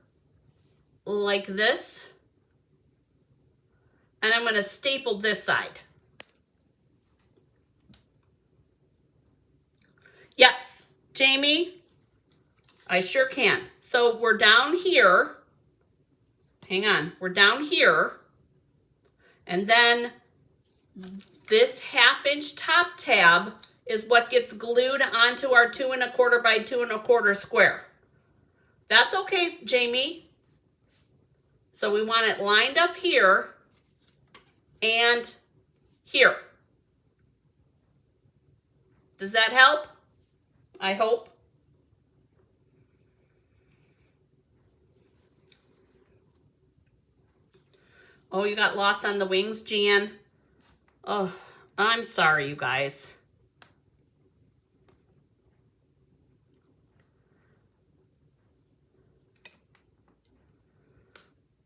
like this. And I'm going to staple this side. Yes, Jamie, I sure can. So we're down here. Hang on, we're down here. And then this 1/2 inch top tab is what gets glued onto our 2¼ by 2¼ square. That's okay, Jamie. So we want it lined up here and here. Does that help? I hope. Oh, you got lost on the wings, Jan? Oh, I'm sorry, you guys.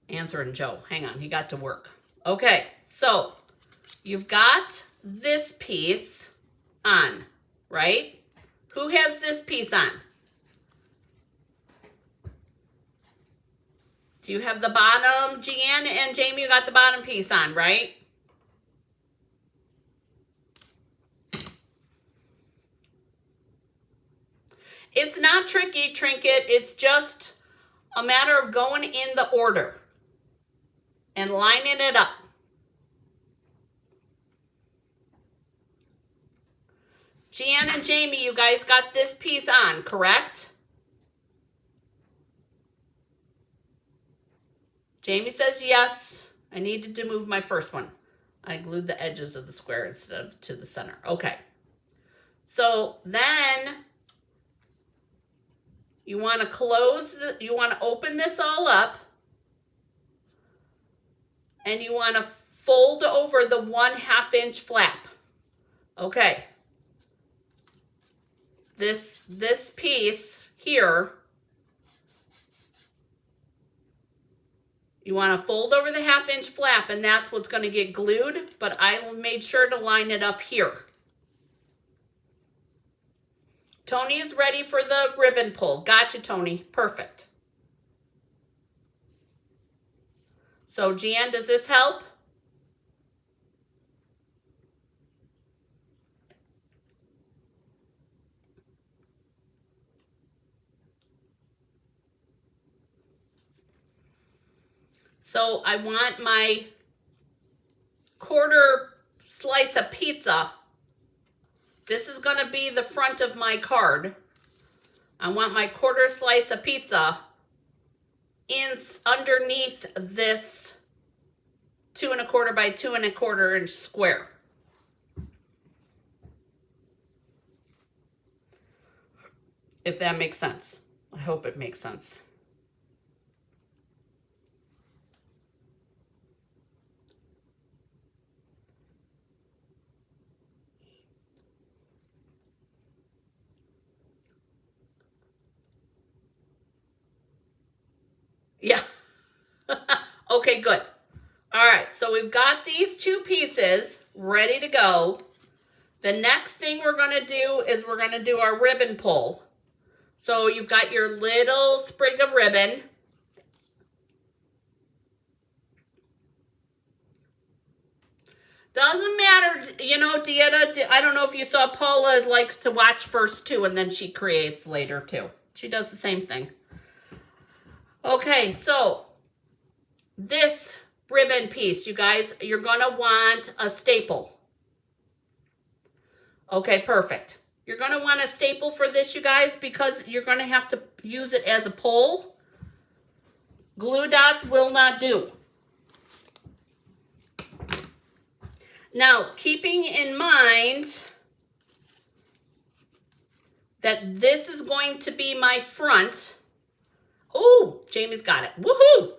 Answering Joe. Hang on, he got to work. Okay, so you've got this piece on, right? Who has this piece on? Do you have the bottom? Jeanne and Jamie, you got the bottom piece on, right? It's not tricky, Trinket. It's just a matter of going in the order and lining it up. Jeanne and Jamie, you guys got this piece on, correct? Jamie says yes. I needed to move my first one. I glued the edges of the square instead of to the center. Okay. So then you want to you want to open this all up and you want to fold over the 1/2 inch flap. Okay. This piece here, you want to fold over the 1/2 inch flap and that's what's going to get glued, but I made sure to line it up here. Tony is ready for the ribbon pull. Gotcha, Tony. Perfect. So, Jan, does this help? So, I want my 1/4 slice of pizza. This is going to be the front of my card. I want my 1/4 slice of pizza underneath this 2¼ by 2¼ inch square. If that makes sense. I hope it makes sense. Yeah. Okay, good. All right, so we've got these two pieces ready to go. The next thing we're going to do is we're going to do our ribbon pull. So you've got your little sprig of ribbon. Doesn't matter, you know, Dieta, I don't know if you saw, Paula likes to watch first too, and then she creates later too. She does the same thing. Okay, so this ribbon piece, you guys, you're going to want a staple. Okay, perfect. You're going to want a staple for this, you guys, because you're going to have to use it as a pole. Glue dots will not do. Now, keeping in mind that this is going to be my front. Oh, Jamie's got it. Woohoo!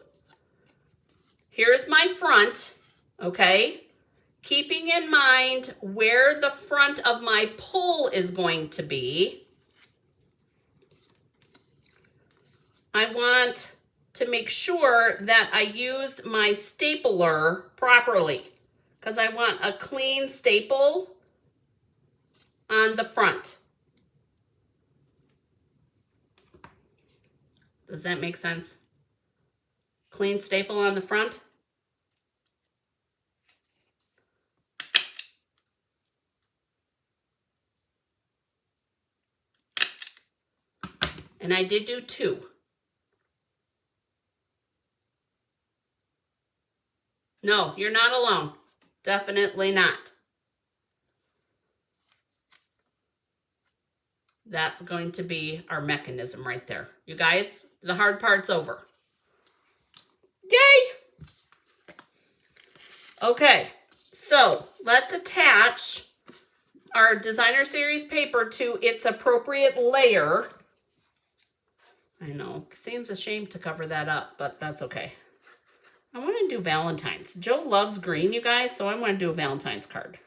Here's my front, okay? Keeping in mind where the front of my pole is going to be, I want to make sure that I use my stapler properly, because I want a clean staple on the front. Does that make sense? Clean staple on the front. And I did do 2. No, you're not alone. Definitely not. That's going to be our mechanism right there. You guys, the hard part's over. Yay! Okay, so let's attach our designer series paper to its appropriate layer. I know, it seems a shame to cover that up, but that's okay. I want to do Valentine's. Joe loves green, you guys, so I want to do a Valentine's card.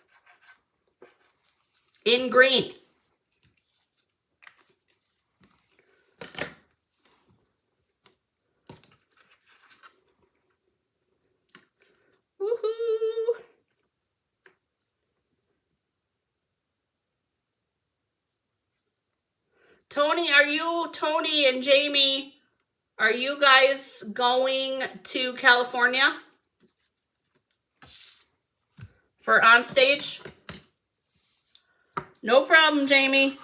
In green. Woohoo! Tony and Jamie, are you guys going to California for on stage? No problem, Jamie.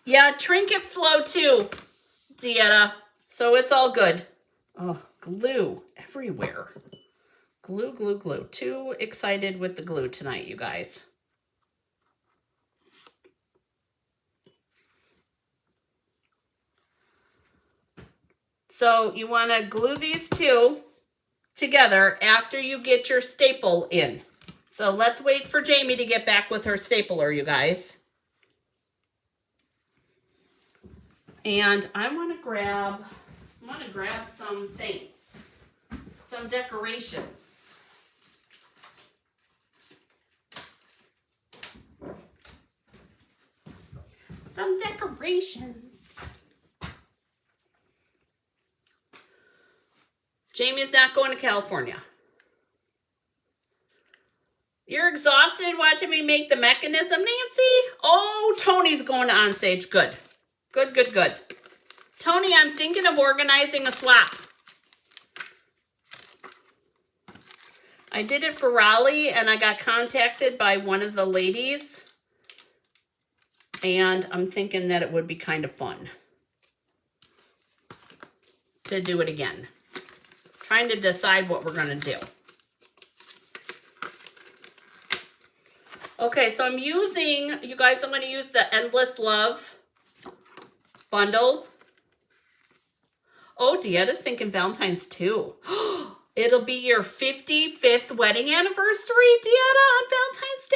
Yeah, Trinket's slow too, Dieta, so it's all good. Oh, glue everywhere. Glue, glue, glue. Too excited with the glue tonight, you guys. So you want to glue these two together after you get your staple in. So let's wait for Jamie to get back with her stapler, you guys. And I want to grab some things, some decorations. Some decorations. Jamie's not going to California. You're exhausted watching me make the mechanism, Nancy? Oh, Tony's going to onstage. Good. Good, good, good. Tony, I'm thinking of organizing a swap. I did it for Raleigh, and I got contacted by one of the ladies. And I'm thinking that it would be kind of fun to do it again. Trying to decide what we're going to do. Okay, so I'm using, you guys, I'm going to use the Endless Love bundle. Oh, Dieta's thinking Valentine's too. It'll be your 55th wedding anniversary, Dieta, on Valentine's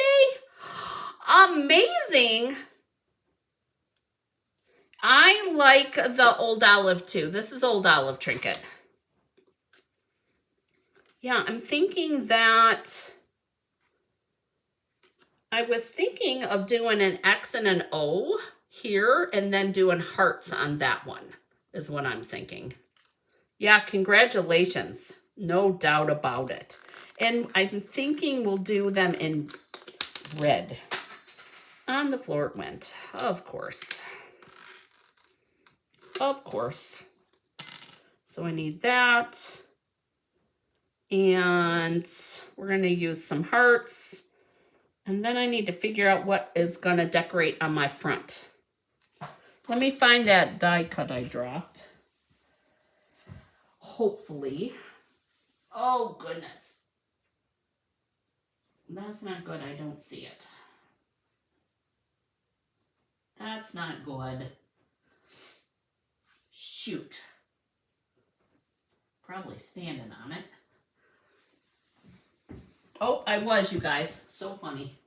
Day. Amazing. I like the Old Olive too. This is Old Olive trinket. Yeah, I'm thinking that I was thinking of doing an X and an O here and then doing hearts on that one is what I'm thinking. Yeah, congratulations. No doubt about it. And I'm thinking we'll do them in red. On the floor it went, of course. Of course. So I need that. And we're going to use some hearts. And then I need to figure out what is going to decorate on my front. Let me find that die cut I dropped. Hopefully. Oh, goodness. That's not good. I don't see it. That's not good. Shoot. Probably standing on it. Oh, I was, you guys. So funny.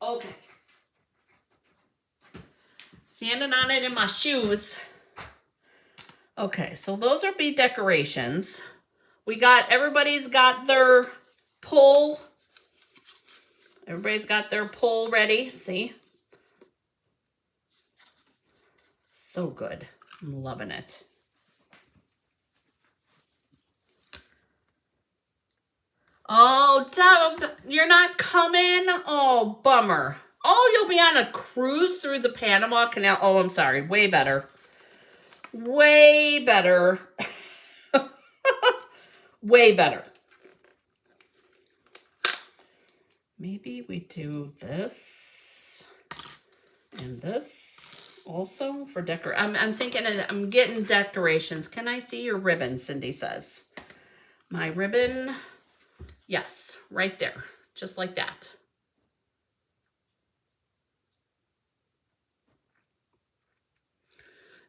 Okay. Standing on it in my shoes. Okay, so those will be decorations. Everybody's got their pull. Everybody's got their pull ready. See? So good. I'm loving it. Oh, Deb, you're not coming? Oh, bummer. Oh, you'll be on a cruise through the Panama Canal. Oh, I'm sorry. Way better. Way better. Way better. Maybe we do this and this also for decor. I'm thinking I'm getting decorations. Can I see your ribbon? Cindy says. My ribbon. Yes, right there. Just like that.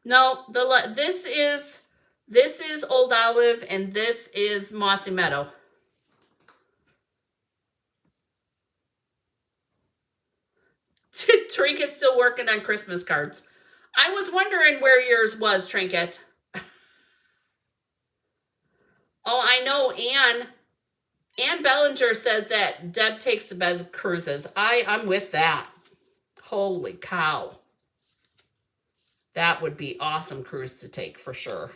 No, this is Old Olive and this is Mossy Meadow. Trinket's still working on Christmas cards. I was wondering where yours was, Trinket. Oh, I know Ann Bellinger says that Deb takes the best cruises. I'm with that. Holy cow. That would be awesome cruise to take for sure.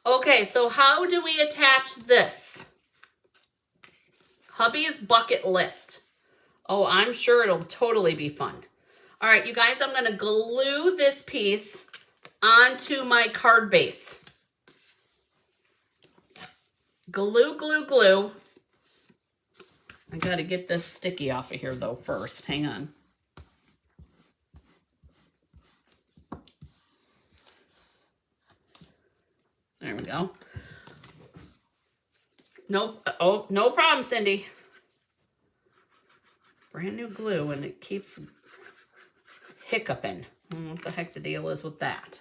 Okay, so how do we attach this? Hubby's bucket list. Oh, I'm sure it'll totally be fun. All right, you guys, I'm going to glue this piece onto my card base. Glue, glue, glue. I got to get this sticky off of here, though, first. Hang on. There we go. Nope. Oh, no problem, Cindy. Brand new glue, and it keeps hiccuping. I don't know what the heck the deal is with that.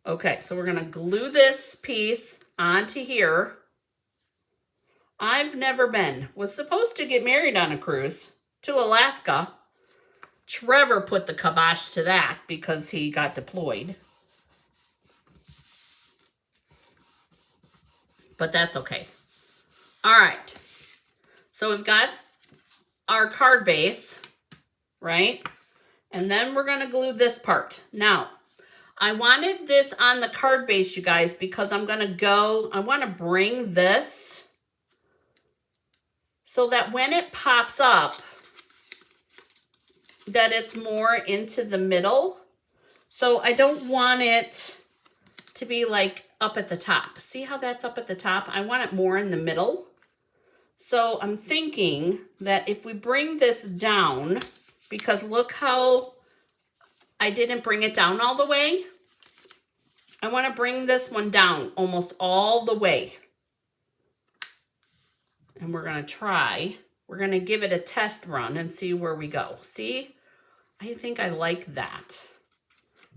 Okay, so we're going to glue this piece onto here. I've never been. Was supposed to get married on a cruise to Alaska. Trevor put the kibosh to that because he got deployed. But that's okay. All right. So we've got our card base, right? And then we're going to glue this part. Now, I wanted this on the card base, you guys, because I want to bring this so that when it pops up, that it's more into the middle. So I don't want it to be like up at the top. See how that's up at the top? I want it more in the middle. So I'm thinking that if we bring this down, because look how I didn't bring it down all the way. I want to bring this one down almost all the way. And we're going to give it a test run and see where we go. See, I think I like that.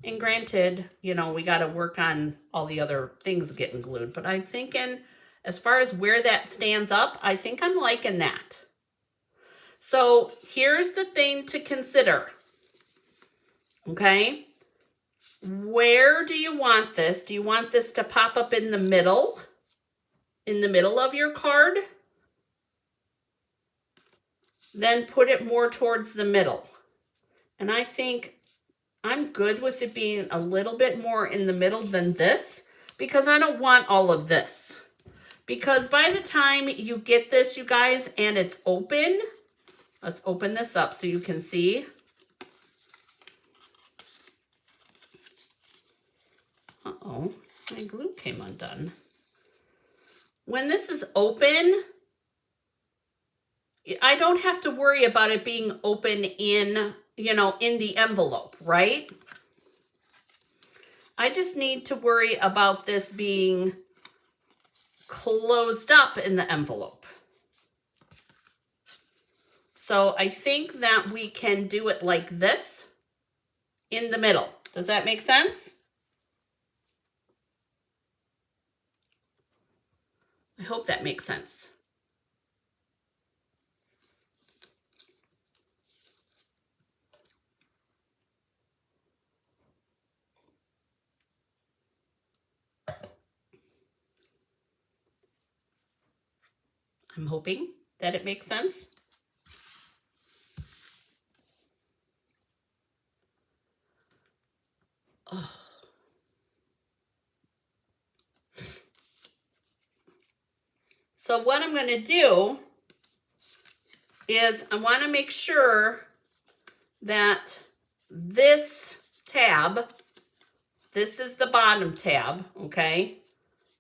And granted, you know, we got to work on all the other things getting glued. But I'm thinking, as far as where that stands up, I think I'm liking that. So here's the thing to consider. Okay. Where do you want this? Do you want this to pop up in the middle? In the middle of your card? Then put it more towards the middle. And I think I'm good with it being a little bit more in the middle than this because I don't want all of this. Because by the time you get this, you guys, and it's open, let's open this up so you can see. Uh-oh, my glue came undone. When this is open, I don't have to worry about it being open in, you know, in the envelope, right? I just need to worry about this being closed up in the envelope. So I think that we can do it like this in the middle. Does that make sense? I hope that makes sense. I'm hoping that it makes sense. Oh. So what I'm going to do is I want to make sure that this tab, this is the bottom tab, okay?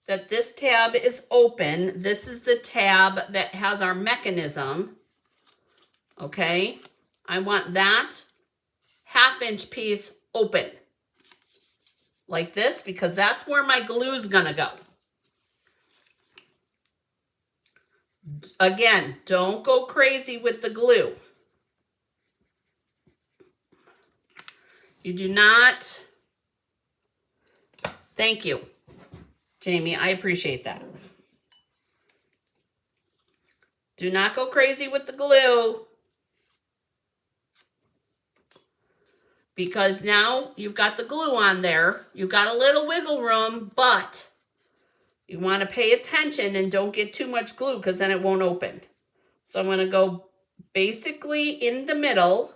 That this tab is open. This is the tab that has our mechanism, okay? I want that 1/2 inch piece open like this because that's where my glue is gonna go. Again, don't go crazy with the glue. You do not, thank you, Jamie, I appreciate that. Do not go crazy with the glue because now you've got the glue on there. You've got a little wiggle room, but you want to pay attention and don't get too much glue because then it won't open. So I'm going to go basically in the middle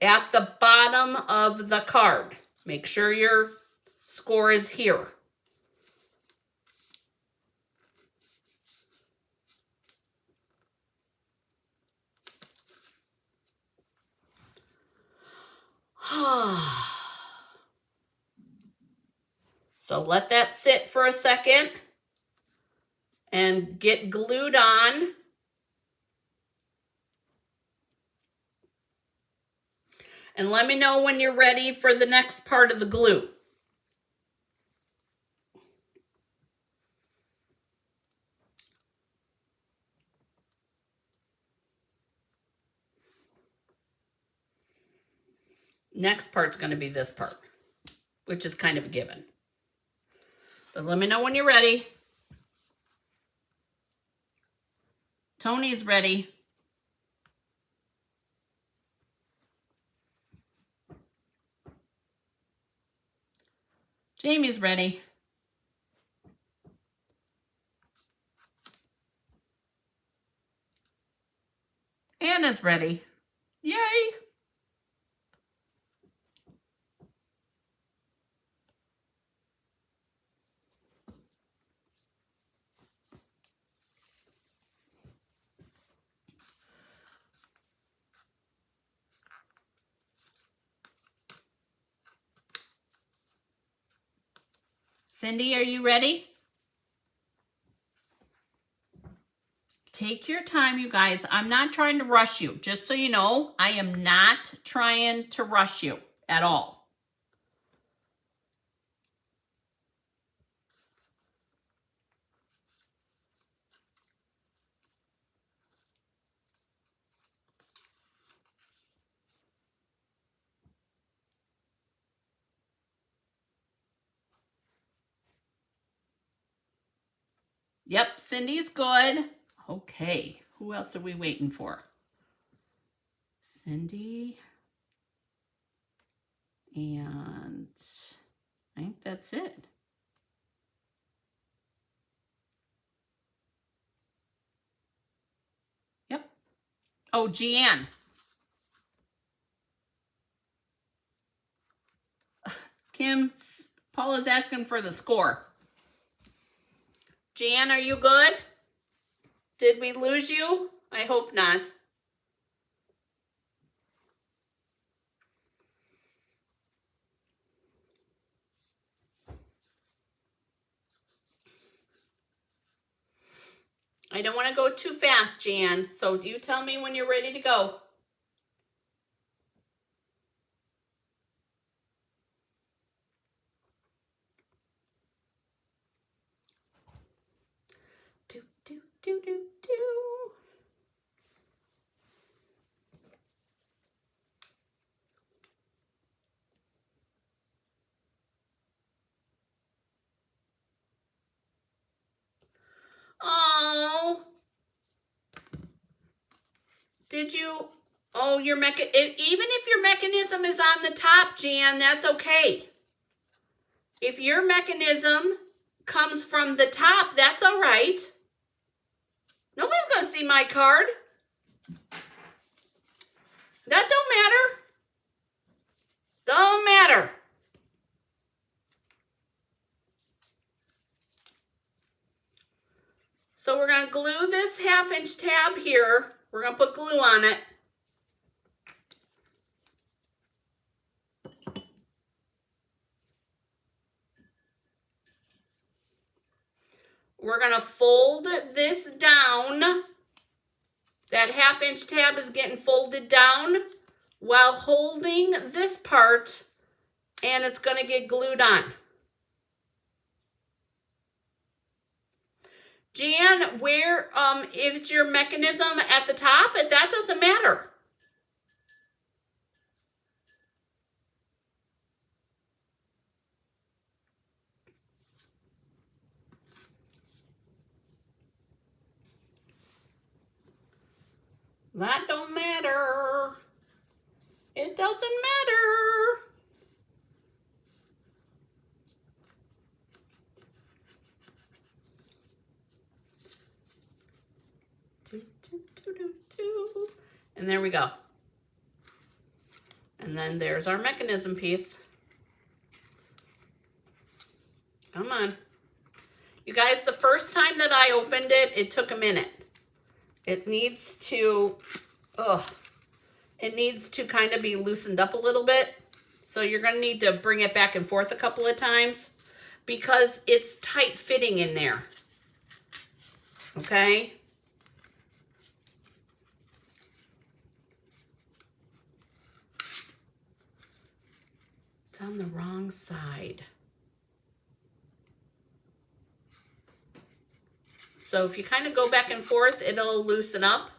at the bottom of the card. Make sure your score is here. So let that sit for a second and get glued on. And let me know when you're ready for the next part of the glue. Next part's going to be this part, which is kind of a given. But let me know when you're ready. Tony's ready. Jamie's ready. Anna's ready. Yay! Cindy, are you ready? Take your time, you guys. I'm not trying to rush you. Just so you know, I am not trying to rush you at all. Yep, Cindy's good. Okay, who else are we waiting for? Cindy. And I think that's it. Yep. Oh, Jeanne. Kim, Paula's asking for the score. Jan, are you good? Did we lose you? I hope not. I don't want to go too fast, Jan. So you tell me when you're ready to go. Do, do, do, do, do. Oh. Did you? Oh, your even if your mechanism is on the top, Jan, that's okay. If your mechanism comes from the top, that's all right. Nobody's going to see my card. That don't matter. Don't matter. So we're going to glue this 1/2-inch tab here. We're going to put glue on it. We're going to fold this down. That 1/2-inch tab is getting folded down while holding this part, and it's going to get glued on. Jan, where, if it's your mechanism at the top, that doesn't matter. That don't matter. It doesn't matter. And there we go. And then there's our mechanism piece. Come on. You guys, the first time that I opened it, it took a minute. It needs to, it needs to kind of be loosened up a little bit. So you're going to need to bring it back and forth a couple of times because it's tight fitting in there. Okay? It's on the wrong side. So if you kind of go back and forth, it'll loosen up.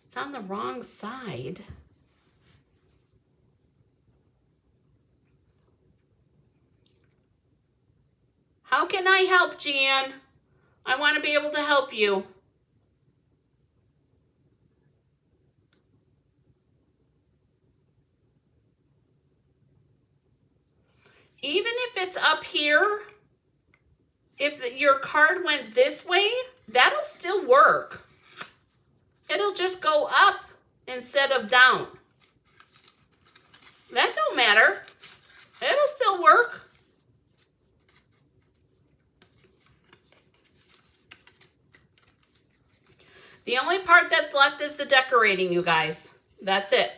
It's on the wrong side. How can I help, Jan? I want to be able to help you. Even if it's up here, if your card went this way, that'll still work. It'll just go up instead of down. That don't matter. It'll still work. The only part that's left is the decorating, you guys. That's it.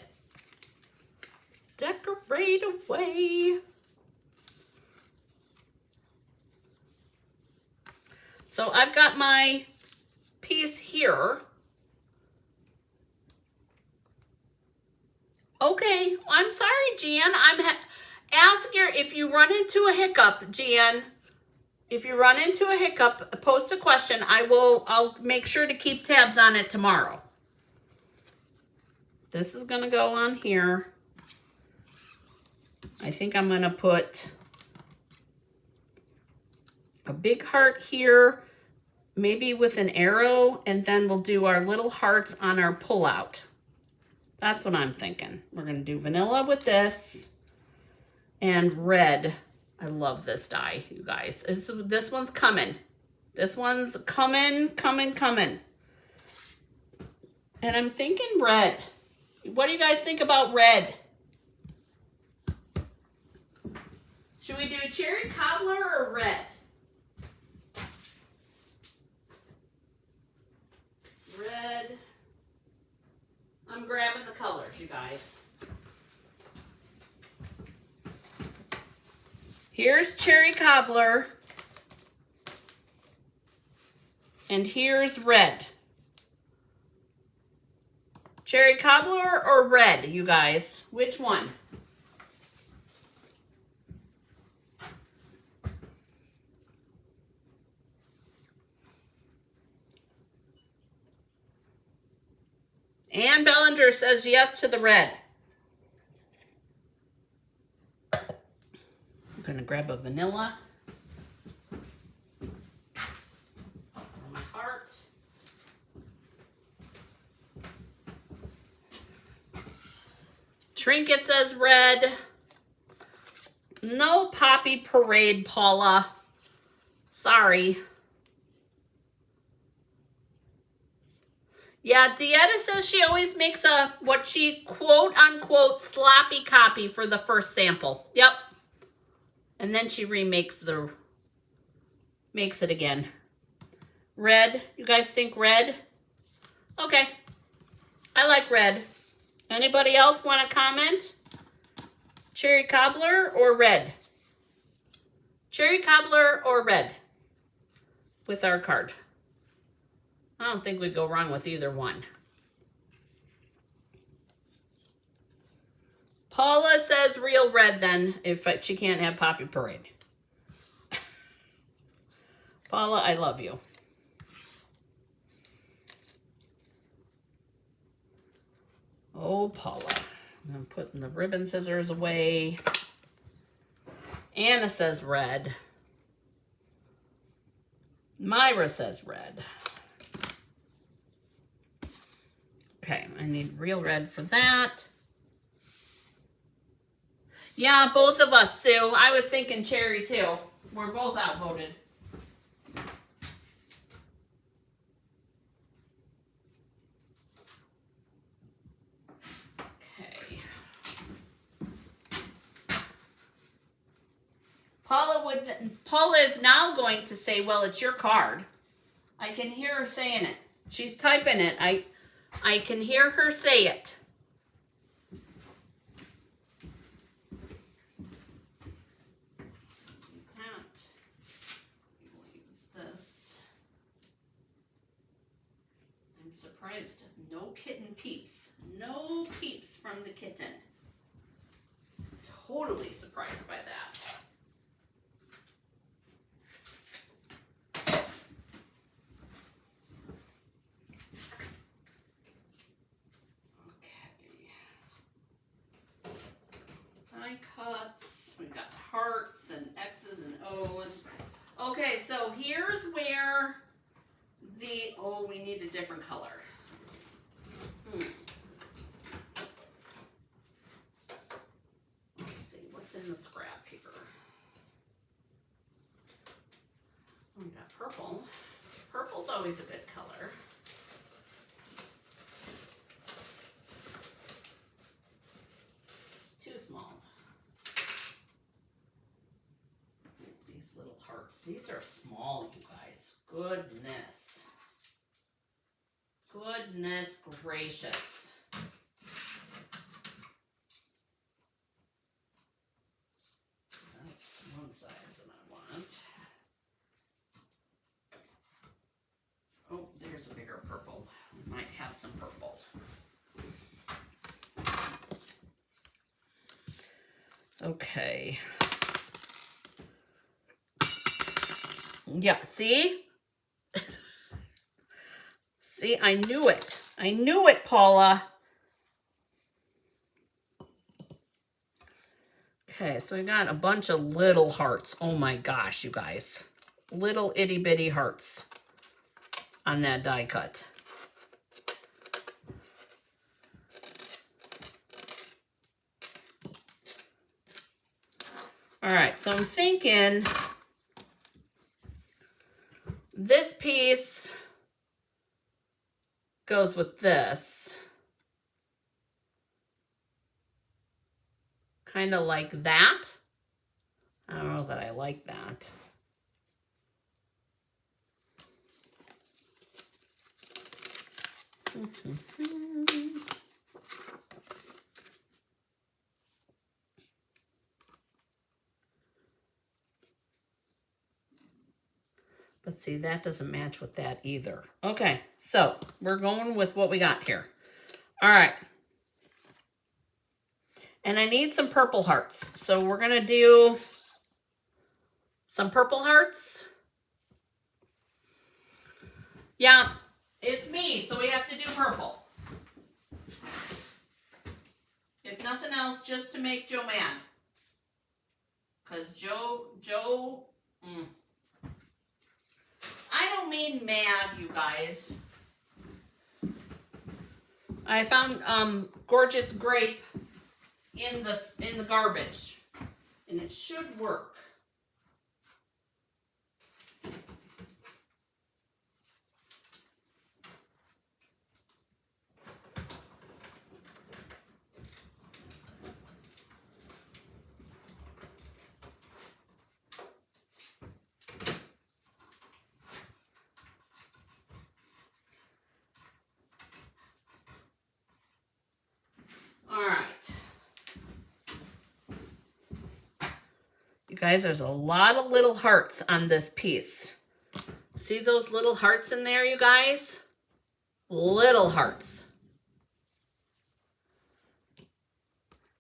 Decorate away. So I've got my piece here. Okay, I'm sorry, Jan. If you run into a hiccup, Jan, if you run into a hiccup, post a question. I'll make sure to keep tabs on it tomorrow. This is gonna go on here. I think I'm gonna put a big heart here, maybe with an arrow, and then we'll do our little hearts on our pullout. That's what I'm thinking. We're gonna do vanilla with this and red. I love this die, you guys. This one's coming. This one's coming. And I'm thinking red. What do you guys think about red? Should we do cherry cobbler or red? Here's Cherry Cobbler. And here's red. Cherry Cobbler or red, you guys? Which one? Ann Bellinger says yes to the red. I'm going to grab a vanilla. For my heart. Trinket says red. No Poppy Parade, Paula. Sorry. Yeah, Dieta says she always makes a, what she quote-unquote sloppy copy for the first sample. Yep. And then she makes it again. Red. You guys think red? Okay. I like red. Anybody else want to comment? Cherry Cobbler or red? Cherry Cobbler or red? With our card. I don't think we'd go wrong with either one. Paula says real red then, if she can't have Poppy Parade. Paula, I love you. Oh, Paula. I'm putting the ribbon scissors away. Anna says red. Myra says red. Okay, I need real red for that. Yeah, both of us, Sue. I was thinking cherry too. We're both outvoted. Okay. Paula is now going to say, well, it's your card. I can hear her saying it. She's typing it. I can hear her say it. Surprised. No kitten peeps. No peeps from the kitten. Totally surprised by that. Okay. Die cuts. We've got hearts and X's and O's. Okay, so here's where we need a different color. Let's see, what's in the scrap here? We got purple. Purple's always a good color. Too small. These little hearts. These are small, you guys. Goodness. Goodness gracious. That's one size that I want. Oh, there's a bigger purple. We might have some purple. Okay. Yeah, see? See, I knew it. I knew it, Paula. Okay, so we got a bunch of little hearts. Oh my gosh, you guys. Little itty bitty hearts on that die cut. All right, so I'm thinking this piece goes with this. Kind of like that. I don't know that I like that. But see, that doesn't match with that either. Okay, so we're going with what we got here. All right. And I need some purple hearts. So we're going to do some purple hearts. Yeah, it's me, so we have to do purple. If nothing else, just to make Joe mad. Because Joe, I don't mean mad, you guys. I found gorgeous grape in the garbage, and it should work. All right. You guys, there's a lot of little hearts on this piece. See those little hearts in there, you guys? Little hearts.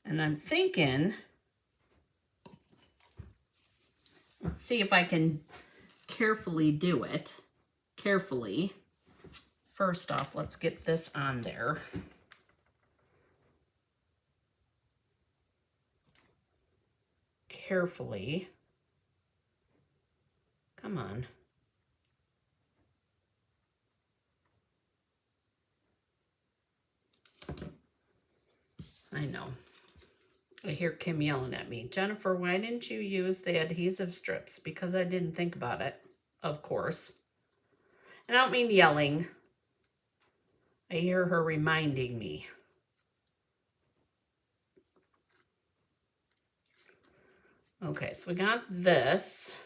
And I'm thinking, let's see if I can carefully do it. Carefully. First off, let's get this on there. Carefully. Come on. I know. I hear Kim yelling at me. Jennifer, why didn't you use the adhesive strips? Because I didn't think about it, of course. And I don't mean yelling. I hear her reminding me. Okay, so we got this.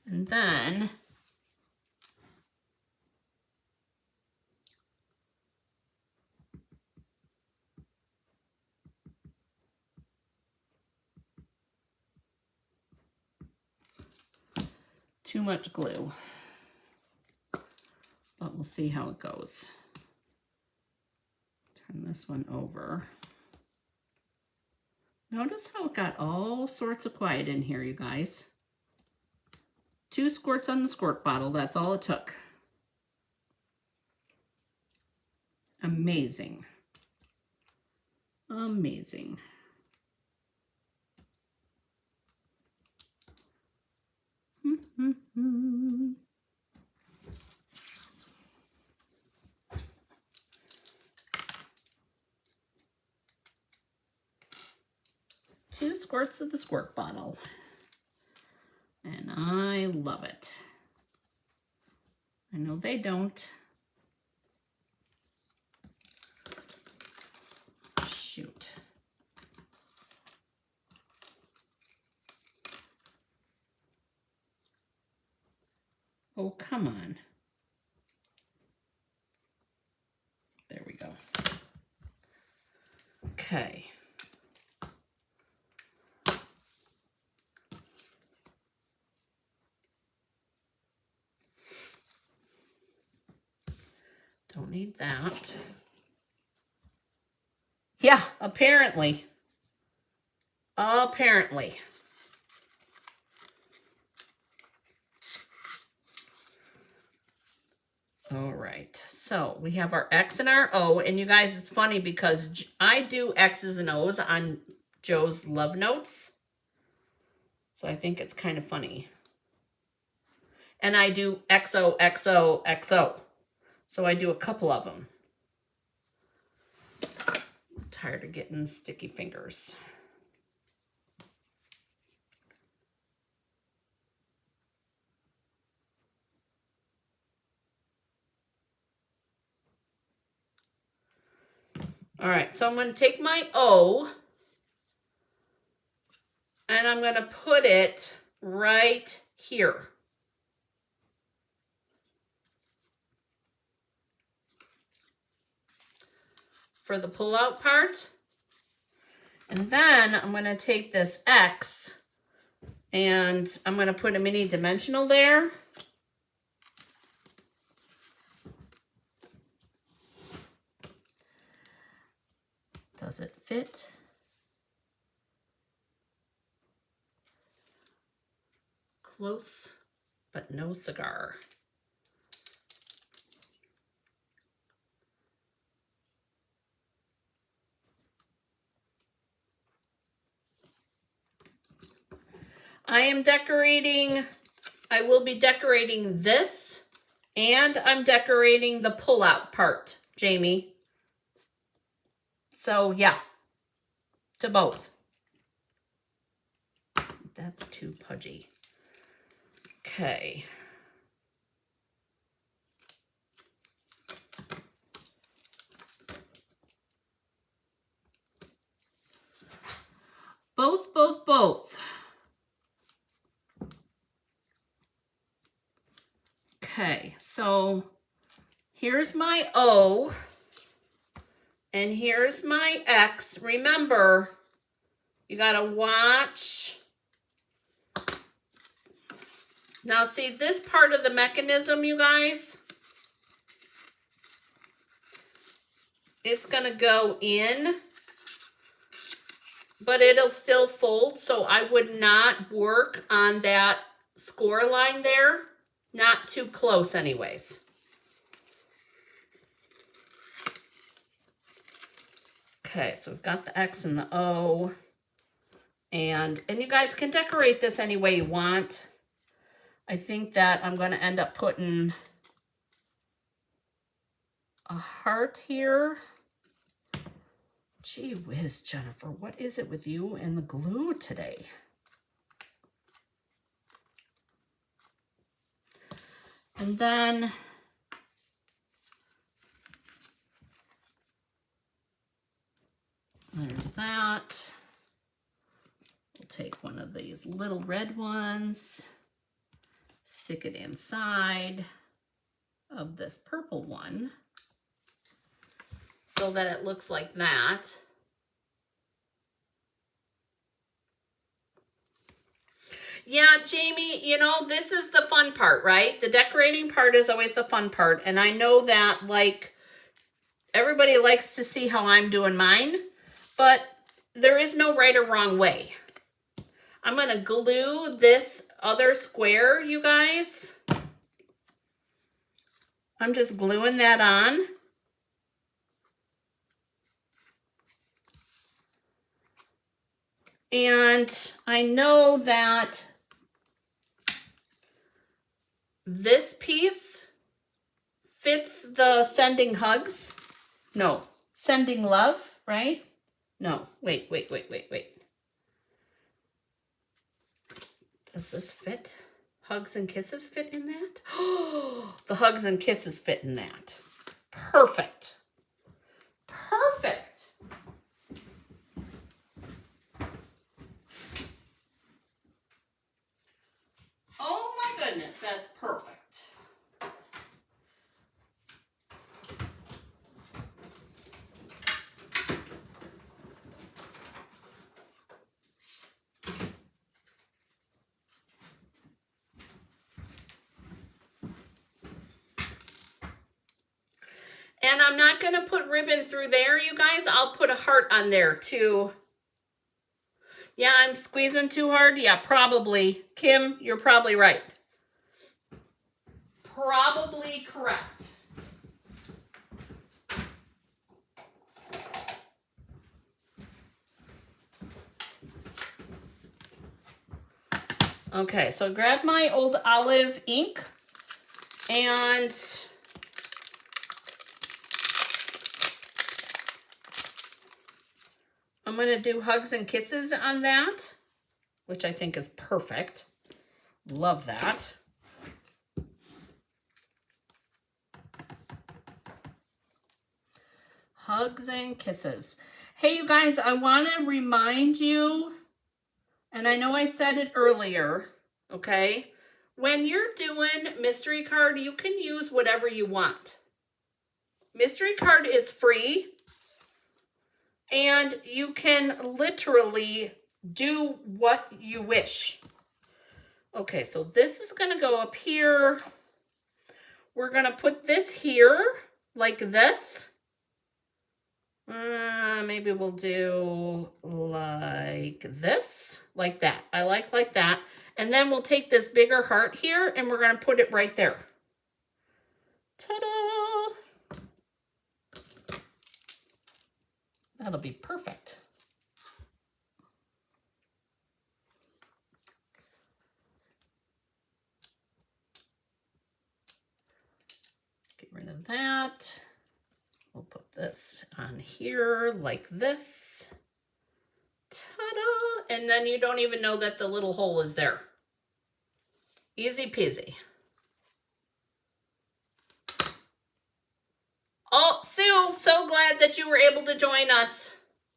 And then too much glue. But we'll see how it goes. Turn this one over. Notice how it got all sorts of quiet in here, you guys. 2 squirts on the squirt bottle. That's all it took. Amazing. Amazing. Two squirts of the squirt bottle. And I love it. I know they don't. Shoot. Oh, come on. There we go. Okay. Don't need that. Yeah, apparently. Apparently. All right, so we have our X and our O, and you guys, it's funny because I do X's and O's on Joe's love notes. So I think it's kind of funny. And I do XO, XO, XO. So I do a couple of them. I'm tired of getting sticky fingers. All right, so I'm going to take my O and I'm going to put it right here. For the pull-out part. And then I'm going to take this X And I'm going to put a mini dimensional there. Does it fit? Close, but no cigar. I am decorating, I will be decorating this, and I'm decorating the pull-out part, Jamie. So yeah, to both. That's too pudgy. Okay. Both. Okay, so here's my O, and here's my X. Remember, you gotta watch. Now see this part of the mechanism, you guys, it's gonna go in, but it'll still fold, so I would not work on that score line there. Not too close anyways. Okay, so we've got the X and the O. And you guys can decorate this any way you want. I think that I'm going to end up putting a heart here. Gee whiz, Jennifer, what is it with you and the glue today? And then there's that. We'll take one of these little red ones, stick it inside of this purple one so that it looks like that. Yeah, Jamie, you know, this is the fun part, right? The decorating part is always the fun part. And I know that, like, everybody likes to see how I'm doing mine, but there is no right or wrong way. I'm going to glue this other square, you guys. I'm just gluing that on. And I know that this piece fits the sending hugs. No, sending love, right? No, wait. Does this fit? Hugs and kisses fit in that? Oh, the hugs and kisses fit in that. Perfect. Perfect. Oh my goodness, that's perfect. And I'm not going to put ribbon through there, you guys. I'll put a heart on there too. Yeah, I'm squeezing too hard. Yeah, probably. Kim, you're probably right. Probably correct. Okay, so grab my old olive ink and I'm going to do hugs and kisses on that, which I think is perfect. Love that. Hugs and kisses. Hey, you guys, I want to remind you, and I know I said it earlier, okay? When you're doing mystery card, you can use whatever you want. Mystery card is free, and you can literally do what you wish. Okay, so this is going to go up here. We're going to put this here like this. Maybe we'll do like this, like that. I like that. And then we'll take this bigger heart here and we're going to put it right there. Ta-da! That'll be perfect. Get rid of that. We'll put this on here like this. Ta-da! And then you don't even know that the little hole is there. Easy peasy. Oh, Sue, so glad that you were able to join us.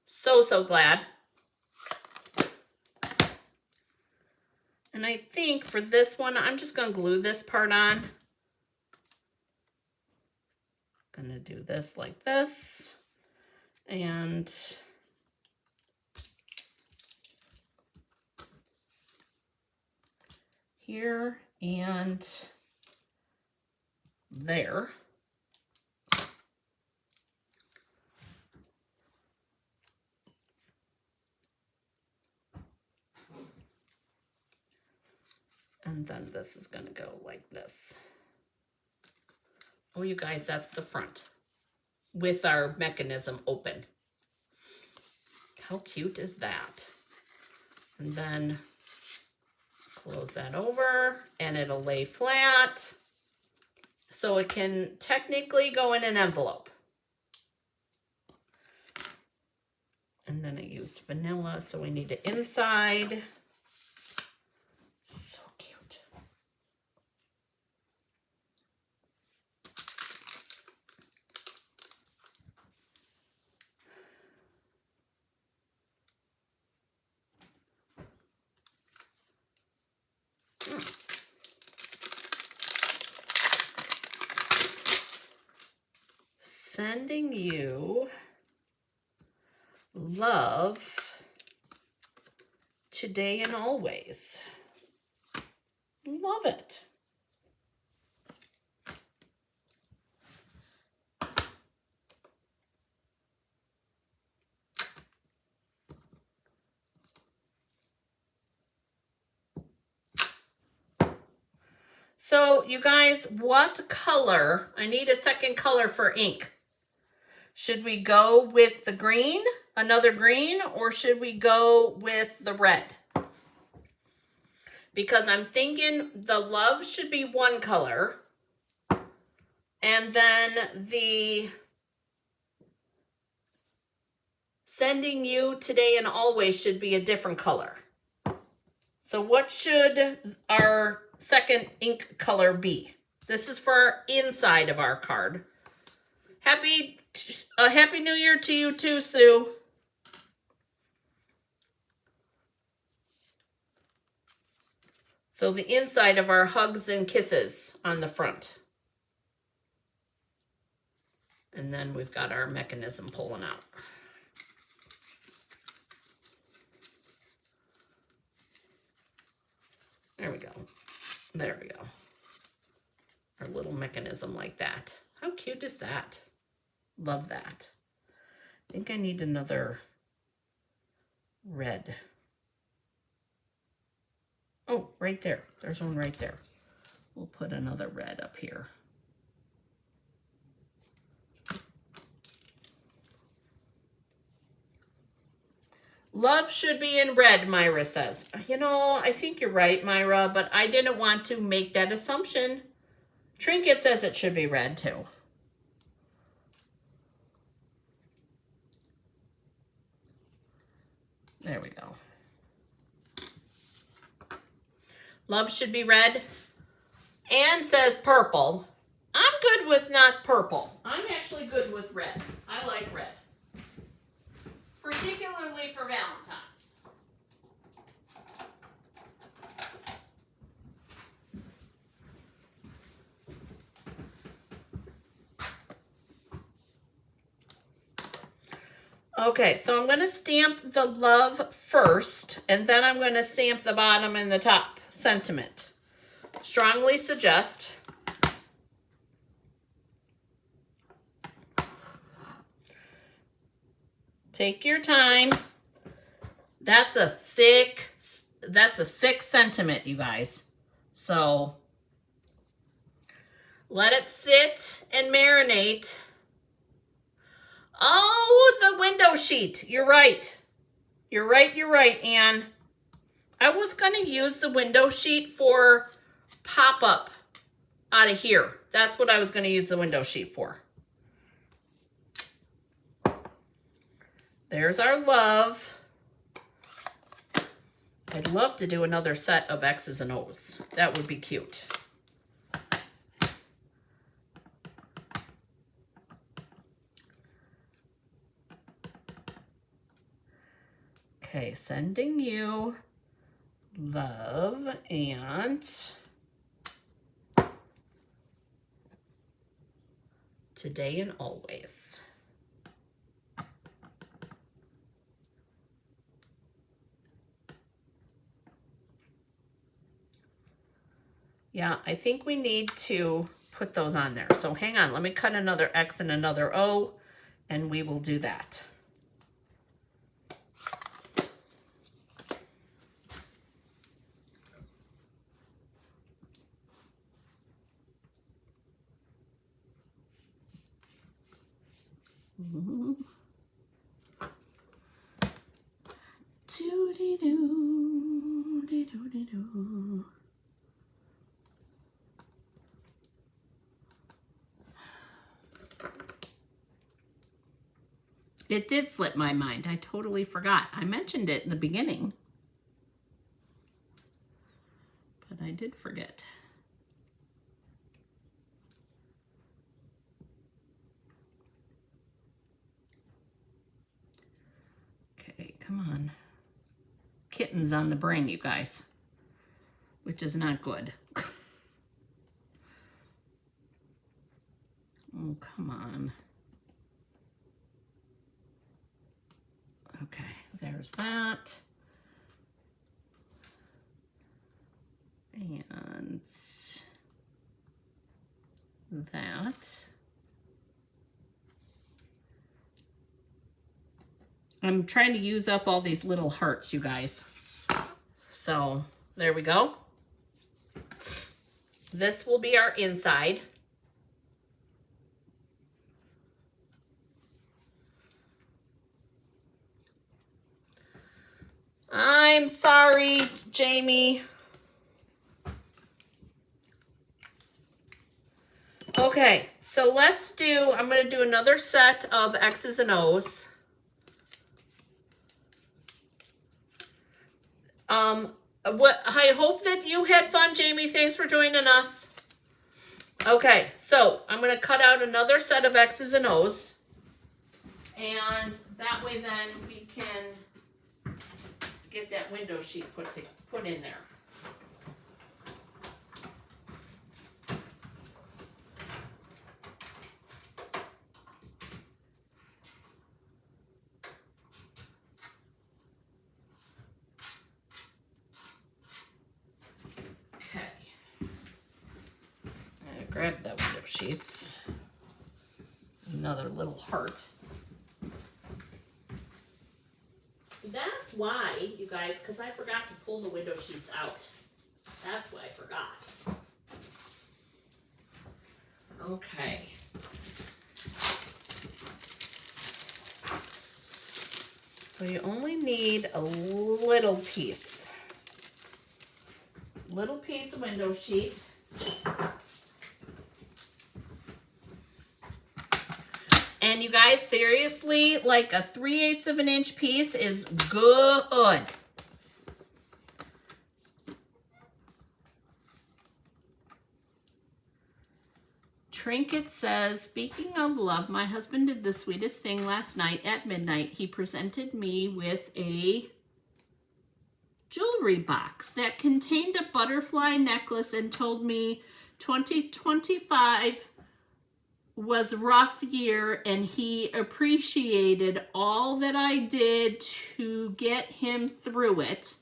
So glad. And I think for this one, I'm just going to glue this part on. Going to do this like this. And here and there. And then this is going to go like this. Oh, you guys, that's the front with our mechanism open. How cute is that? And then close that over and it'll lay flat. So it can technically go in an envelope. And then I used vanilla, so we need it inside. So cute. Sending you love today and always. Love it. So you guys, what color? I need a second color for ink. Should we go with the green, another green, or should we go with the red? Because I'm thinking the love should be one color, and then the sending you today and always should be a different color. So what should our second ink color be? This is for our inside of our card. Happy New Year to you too, Sue. So the inside of our hugs and kisses on the front. And then we've got our mechanism pulling out. There we go. There we go. Our little mechanism like that. How cute is that? Love that. I think I need another red. Oh, right there. There's one right there. We'll put another red up here. Love should be in red, Myra says. You know, I think you're right, Myra, but I didn't want to make that assumption. Trinket says it should be red too. There we go. Love should be red. Anne says purple. I'm good with not purple. I'm actually good with red. I like red. Particularly for Valentine's. Okay, so I'm going to stamp the love first, and then I'm going to stamp the bottom and the top. sentiment. Strongly suggest. Take your time. That's a thick sentiment, you guys. So let it sit and marinate. Oh, the window sheet. You're right. You're right, Anne. I was going to use the window sheet for pop-up out of here. That's what I was going to use the window sheet for. There's our love. I'd love to do another set of X's and O's. That would be cute. Okay, sending you love and today and always. Yeah, I think we need to put those on there. So hang on, let me cut another X and another O, and we will do that. Doo-dee-doo, It did slip my mind. I totally forgot. I mentioned it in the beginning, but I did forget. Okay, come on. Kittens on the brain, you guys, which is not good. Oh, come on. Okay, there's that. And that. I'm trying to use up all these little hearts, you guys. So there we go. This will be our inside. I'm sorry, Jamie. Okay, so let's do, I'm going to do another set of X's and O's. I hope that you had fun, Jamie. Thanks for joining us. Okay, so I'm going to cut out another set of X's and O's. And that way then we can get that window sheet put in there. Grab the window sheets. Another little heart. That's why, you guys, because I forgot to pull the window sheets out. That's why I forgot. Okay. So you only need a little piece. Little piece of window sheet. And you guys, seriously, like a 3/8 of an inch piece is good. Trinket says, speaking of love, my husband did the sweetest thing last night at midnight. He presented me with a jewelry box that contained a butterfly necklace and told me 2025 was a rough year and he appreciated all that I did to get him through it.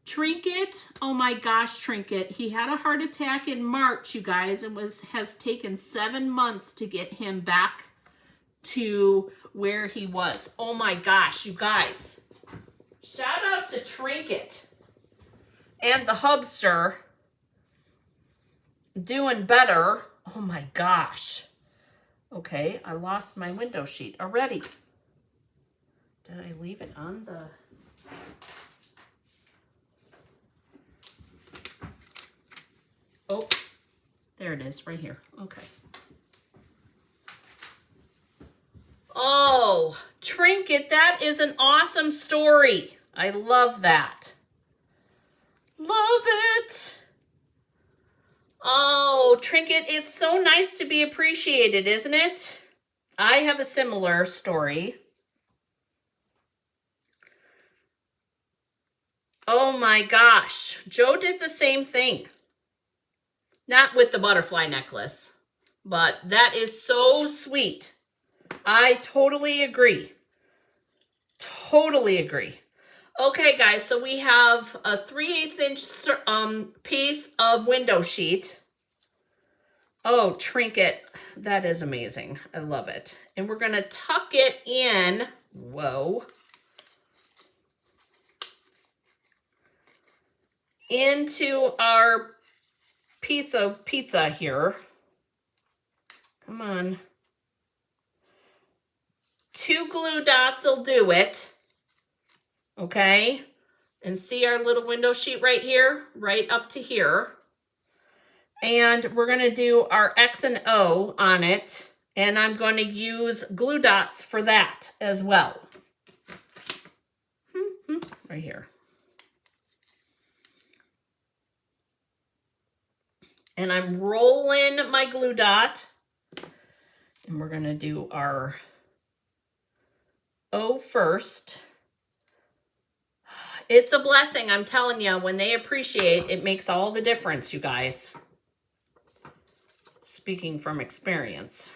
Trinket, oh my gosh, Trinket. He had a heart attack in March, you guys, and has taken 7 months to get him back to where he was. Oh my gosh, you guys. Shout out to Trinket and the Hubster doing better. Oh my gosh. Okay, I lost my window sheet already. Did I leave it on the... Oh, there it is, right here. Okay. Oh, Trinket, that is an awesome story. I love that. Love it. Oh, Trinket, it's so nice to be appreciated, isn't it? I have a similar story. Oh my gosh, Joe did the same thing. Not with the butterfly necklace, but that is so sweet. I totally agree. Totally agree. Okay, guys, so we have a 3/8 inch piece of window sheet. Oh, Trinket, that is amazing. I love it. And we're going to tuck it in. Whoa. Into our piece of pizza here. Come on. 2 glue dots will do it. Okay. And see our little window sheet right here, right up to here. And we're going to do our X and O on it. And I'm going to use glue dots for that as well. Right here. And I'm rolling my glue dot. And we're going to do our O first. It's a blessing, I'm telling you. When they appreciate, it makes all the difference, you guys. Speaking from experience.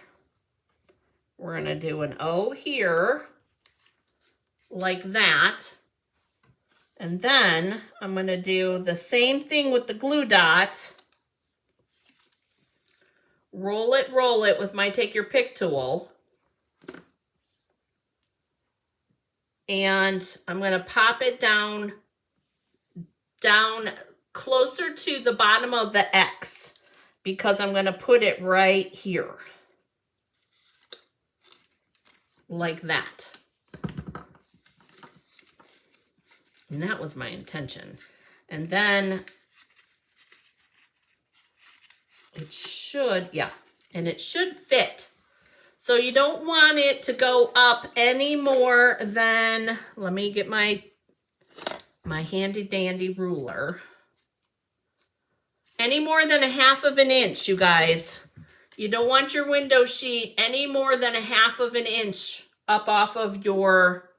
We're going to do an O here, like that. And then I'm going to do the same thing with the glue dot. Roll it with my Take Your Pick tool. And I'm going to pop it down closer to the bottom of the X because I'm going to put it right here. Like that. And that was my intention. And then it should, yeah, and it should fit. So you don't want it to go up any more than, let me get my handy dandy ruler. Any more than 1/2 inch, you guys. You don't want your window sheet any more than 1/2 inch up off of your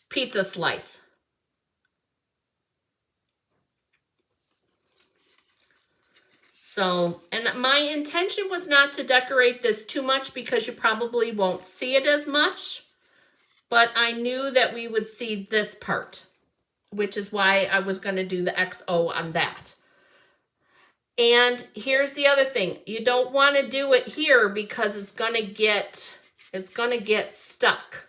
pizza slice. So, and my intention was not to decorate this too much because you probably won't see it as much, but I knew that we would see this part, which is why I was going to do the XO on that. And here's the other thing. You don't want to do it here because it's going to get stuck.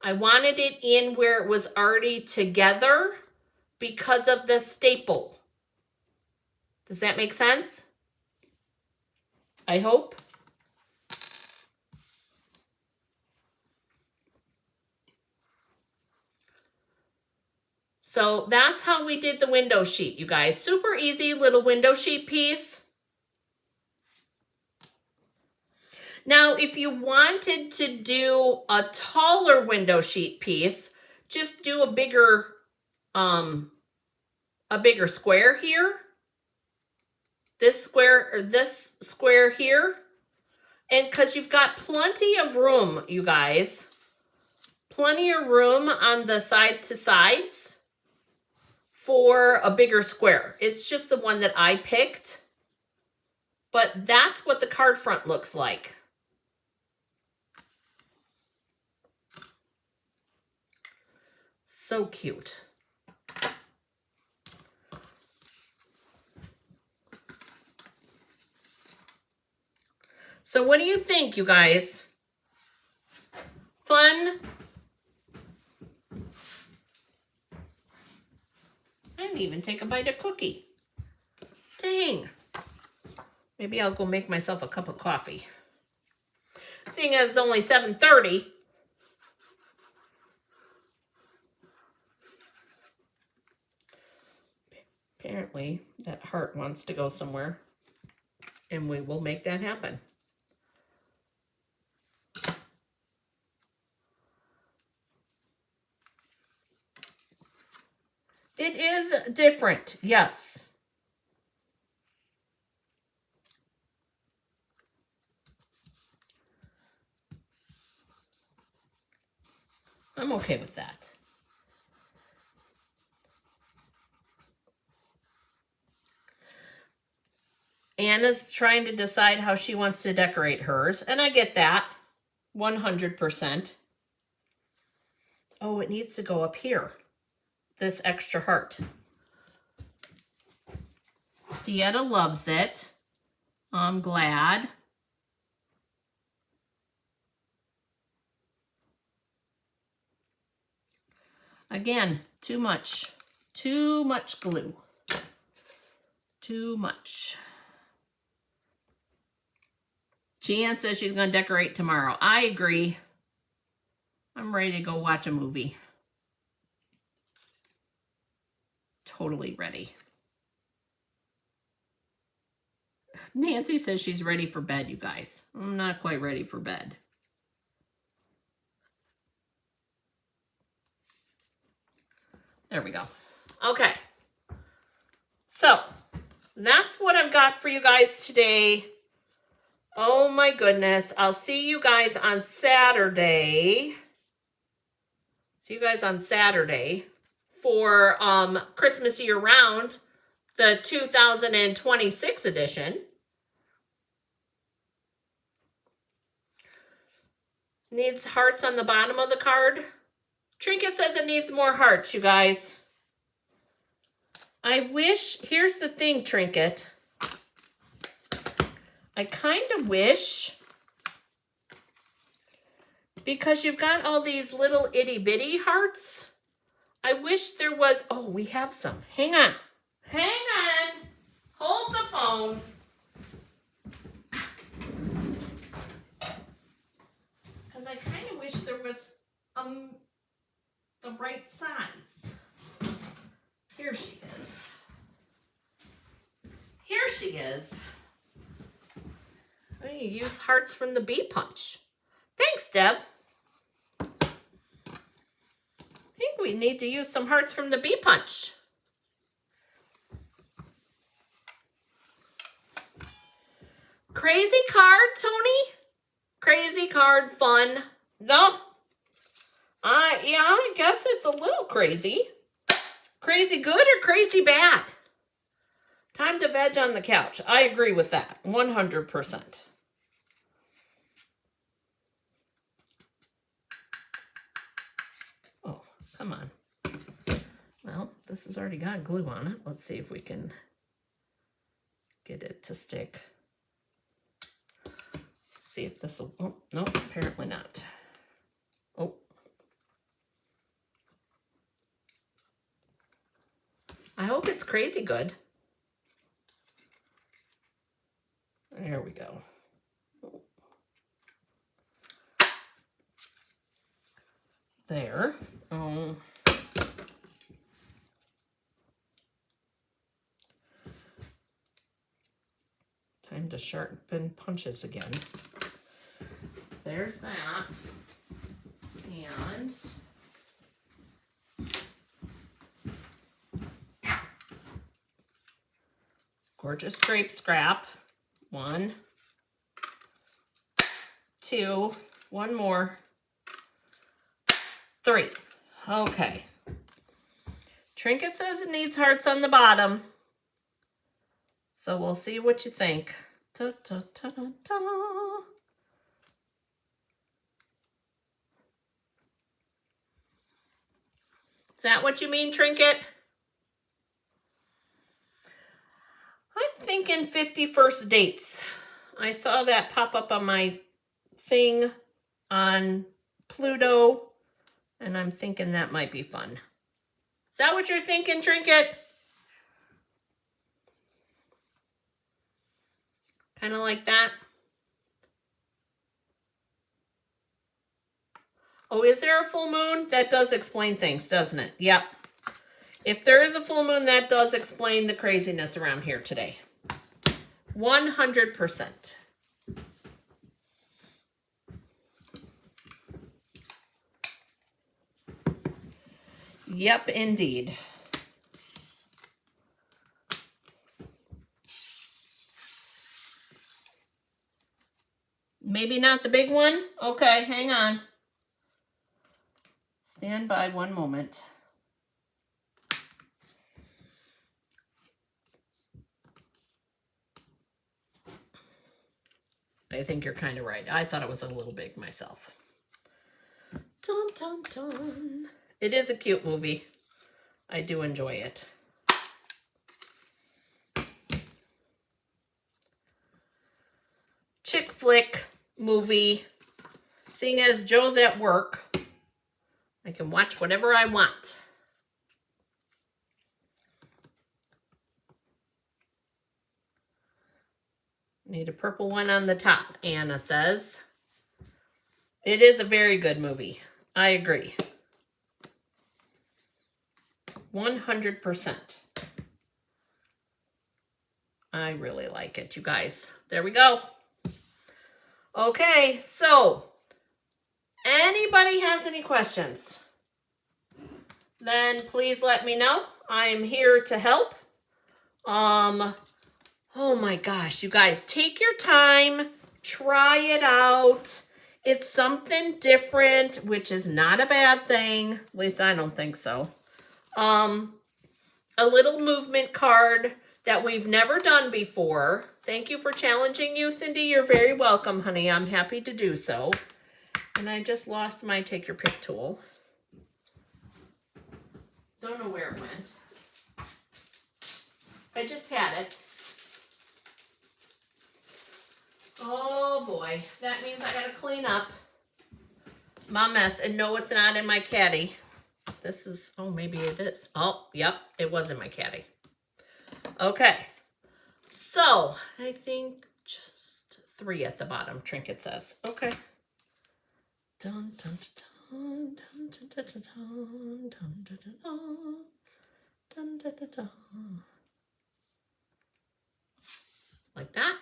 I wanted it in where it was already together because of the staple. Does that make sense? I hope. So that's how we did the window sheet, you guys. Super easy little window sheet piece. Now, if you wanted to do a taller window sheet piece, just do a bigger square here. This square here. And because you've got plenty of room, you guys. Plenty of room on the side to sides for a bigger square. It's just the one that I picked. But that's what the card front looks like. So cute. So what do you think, you guys? Fun? I didn't even take a bite of cookie. Dang. Maybe I'll go make myself a cup of coffee. Seeing as it's only 7:30. Apparently, that heart wants to go somewhere. And we will make that happen. It is different, yes. I'm okay with that. Anna's trying to decide how she wants to decorate hers, and I get that 100%. Oh, it needs to go up here. This extra heart. Dieta loves it. I'm glad. Again, too much. Too much glue. Too much. Jan says she's going to decorate tomorrow. I agree. I'm ready to go watch a movie. Totally ready. Nancy says she's ready for bed, you guys. I'm not quite ready for bed. There we go. Okay. So, that's what I've got for you guys today. Oh my goodness. I'll see you guys on Saturday. See you guys on Saturday for Christmas Year Round, the 2026 edition. Needs hearts on the bottom of the card. Trinket says it needs more hearts, you guys. I wish, here's the thing, Trinket. I kind of wish, because you've got all these little itty bitty hearts, I wish there was, oh, we have some. Hang on. Hang on. Hold the phone. Because I kind of wish there was the right size. Here she is. Here she is. I'm going to use hearts from the Bee Punch. Thanks, Deb. I think we need to use some hearts from the Bee Punch. Crazy card, Tony? Crazy card, fun. No. Yeah, I guess it's a little crazy. Crazy good or crazy bad? Time to veg on the couch. I agree with that. 100%. Oh, come on. Well, this has already got glue on it. Let's see if we can get it to stick. See if this will, oh, no, apparently not. Oh. I hope it's crazy good. There we go. There. Time to sharpen punches again. There's that. And gorgeous grape scrap. 1, 2, one more, 3. Okay. Trinket says it needs hearts on the bottom. So we'll see what you think. Ta, ta, ta, ta, ta. Is that what you mean, Trinket? I'm thinking 51st dates. I saw that pop up on my thing on Pluto, and I'm thinking that might be fun. Is that what you're thinking, Trinket? Kind of like that? Oh, is there a full moon? That does explain things, doesn't it? Yep. If there is a full moon, that does explain the craziness around here today. 100%. Yep, indeed. Maybe not the big one? Okay, hang on. Stand by one moment. I think you're kind of right. I thought it was a little big myself. Dun, dun, dun. It is a cute movie. I do enjoy it. Chick flick movie. Seeing as Joe's at work, I can watch whatever I want. Need a purple one on the top, Anna says. It is a very good movie. I agree. 100%. I really like it, you guys. There we go. Okay, so anybody has any questions, then please let me know. I am here to help. Oh my gosh, you guys, take your time, try it out. It's something different, which is not a bad thing. At least I don't think so. A little movement card that we've never done before. Thank you for challenging you, Cindy. You're very welcome, honey. I'm happy to do so. And I just lost my take your pick tool. Don't know where it went. I just had it. Oh boy, that means I gotta clean up my mess. And no, it's not in my caddy. This is, oh, maybe it is. Oh, yep, it was in my caddy. Okay, so I think just 3 at the bottom, Trinket says. Okay. Dun, dun, dun, dun, dun, dun, dun, dun, dun, dun, dun, dun, dun, dun. Like that.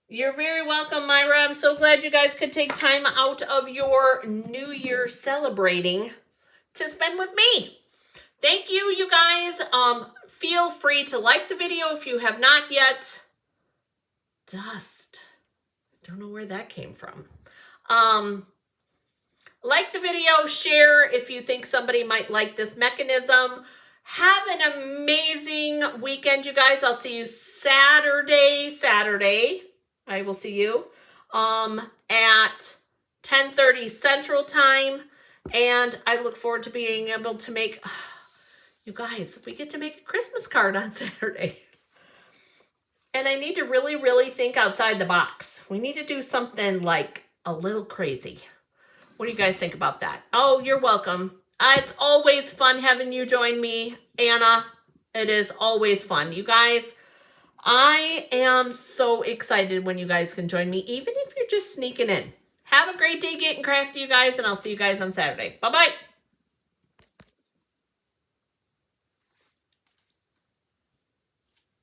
You're very welcome, Myra. I'm so glad you guys could take time out of your New Year celebrating to spend with me. Thank you, you guys. Feel free to like the video if you have not yet. Dust. Don't know where that came from. Like the video, share if you think somebody might like this mechanism. Have an amazing weekend, you guys. I'll see you Saturday. I will see you at 10:30 Central Time. And I look forward to being able to make, you guys, we get to make a Christmas card on Saturday. And I need to really, really think outside the box. We need to do something like a little crazy. What do you guys think about that? Oh, you're welcome. It's always fun having you join me, Anna. It is always fun. You guys, I am so excited when you guys can join me, even if you're just sneaking in. Have a great day getting crafty, you guys, and I'll see you guys on Saturday. Bye-bye.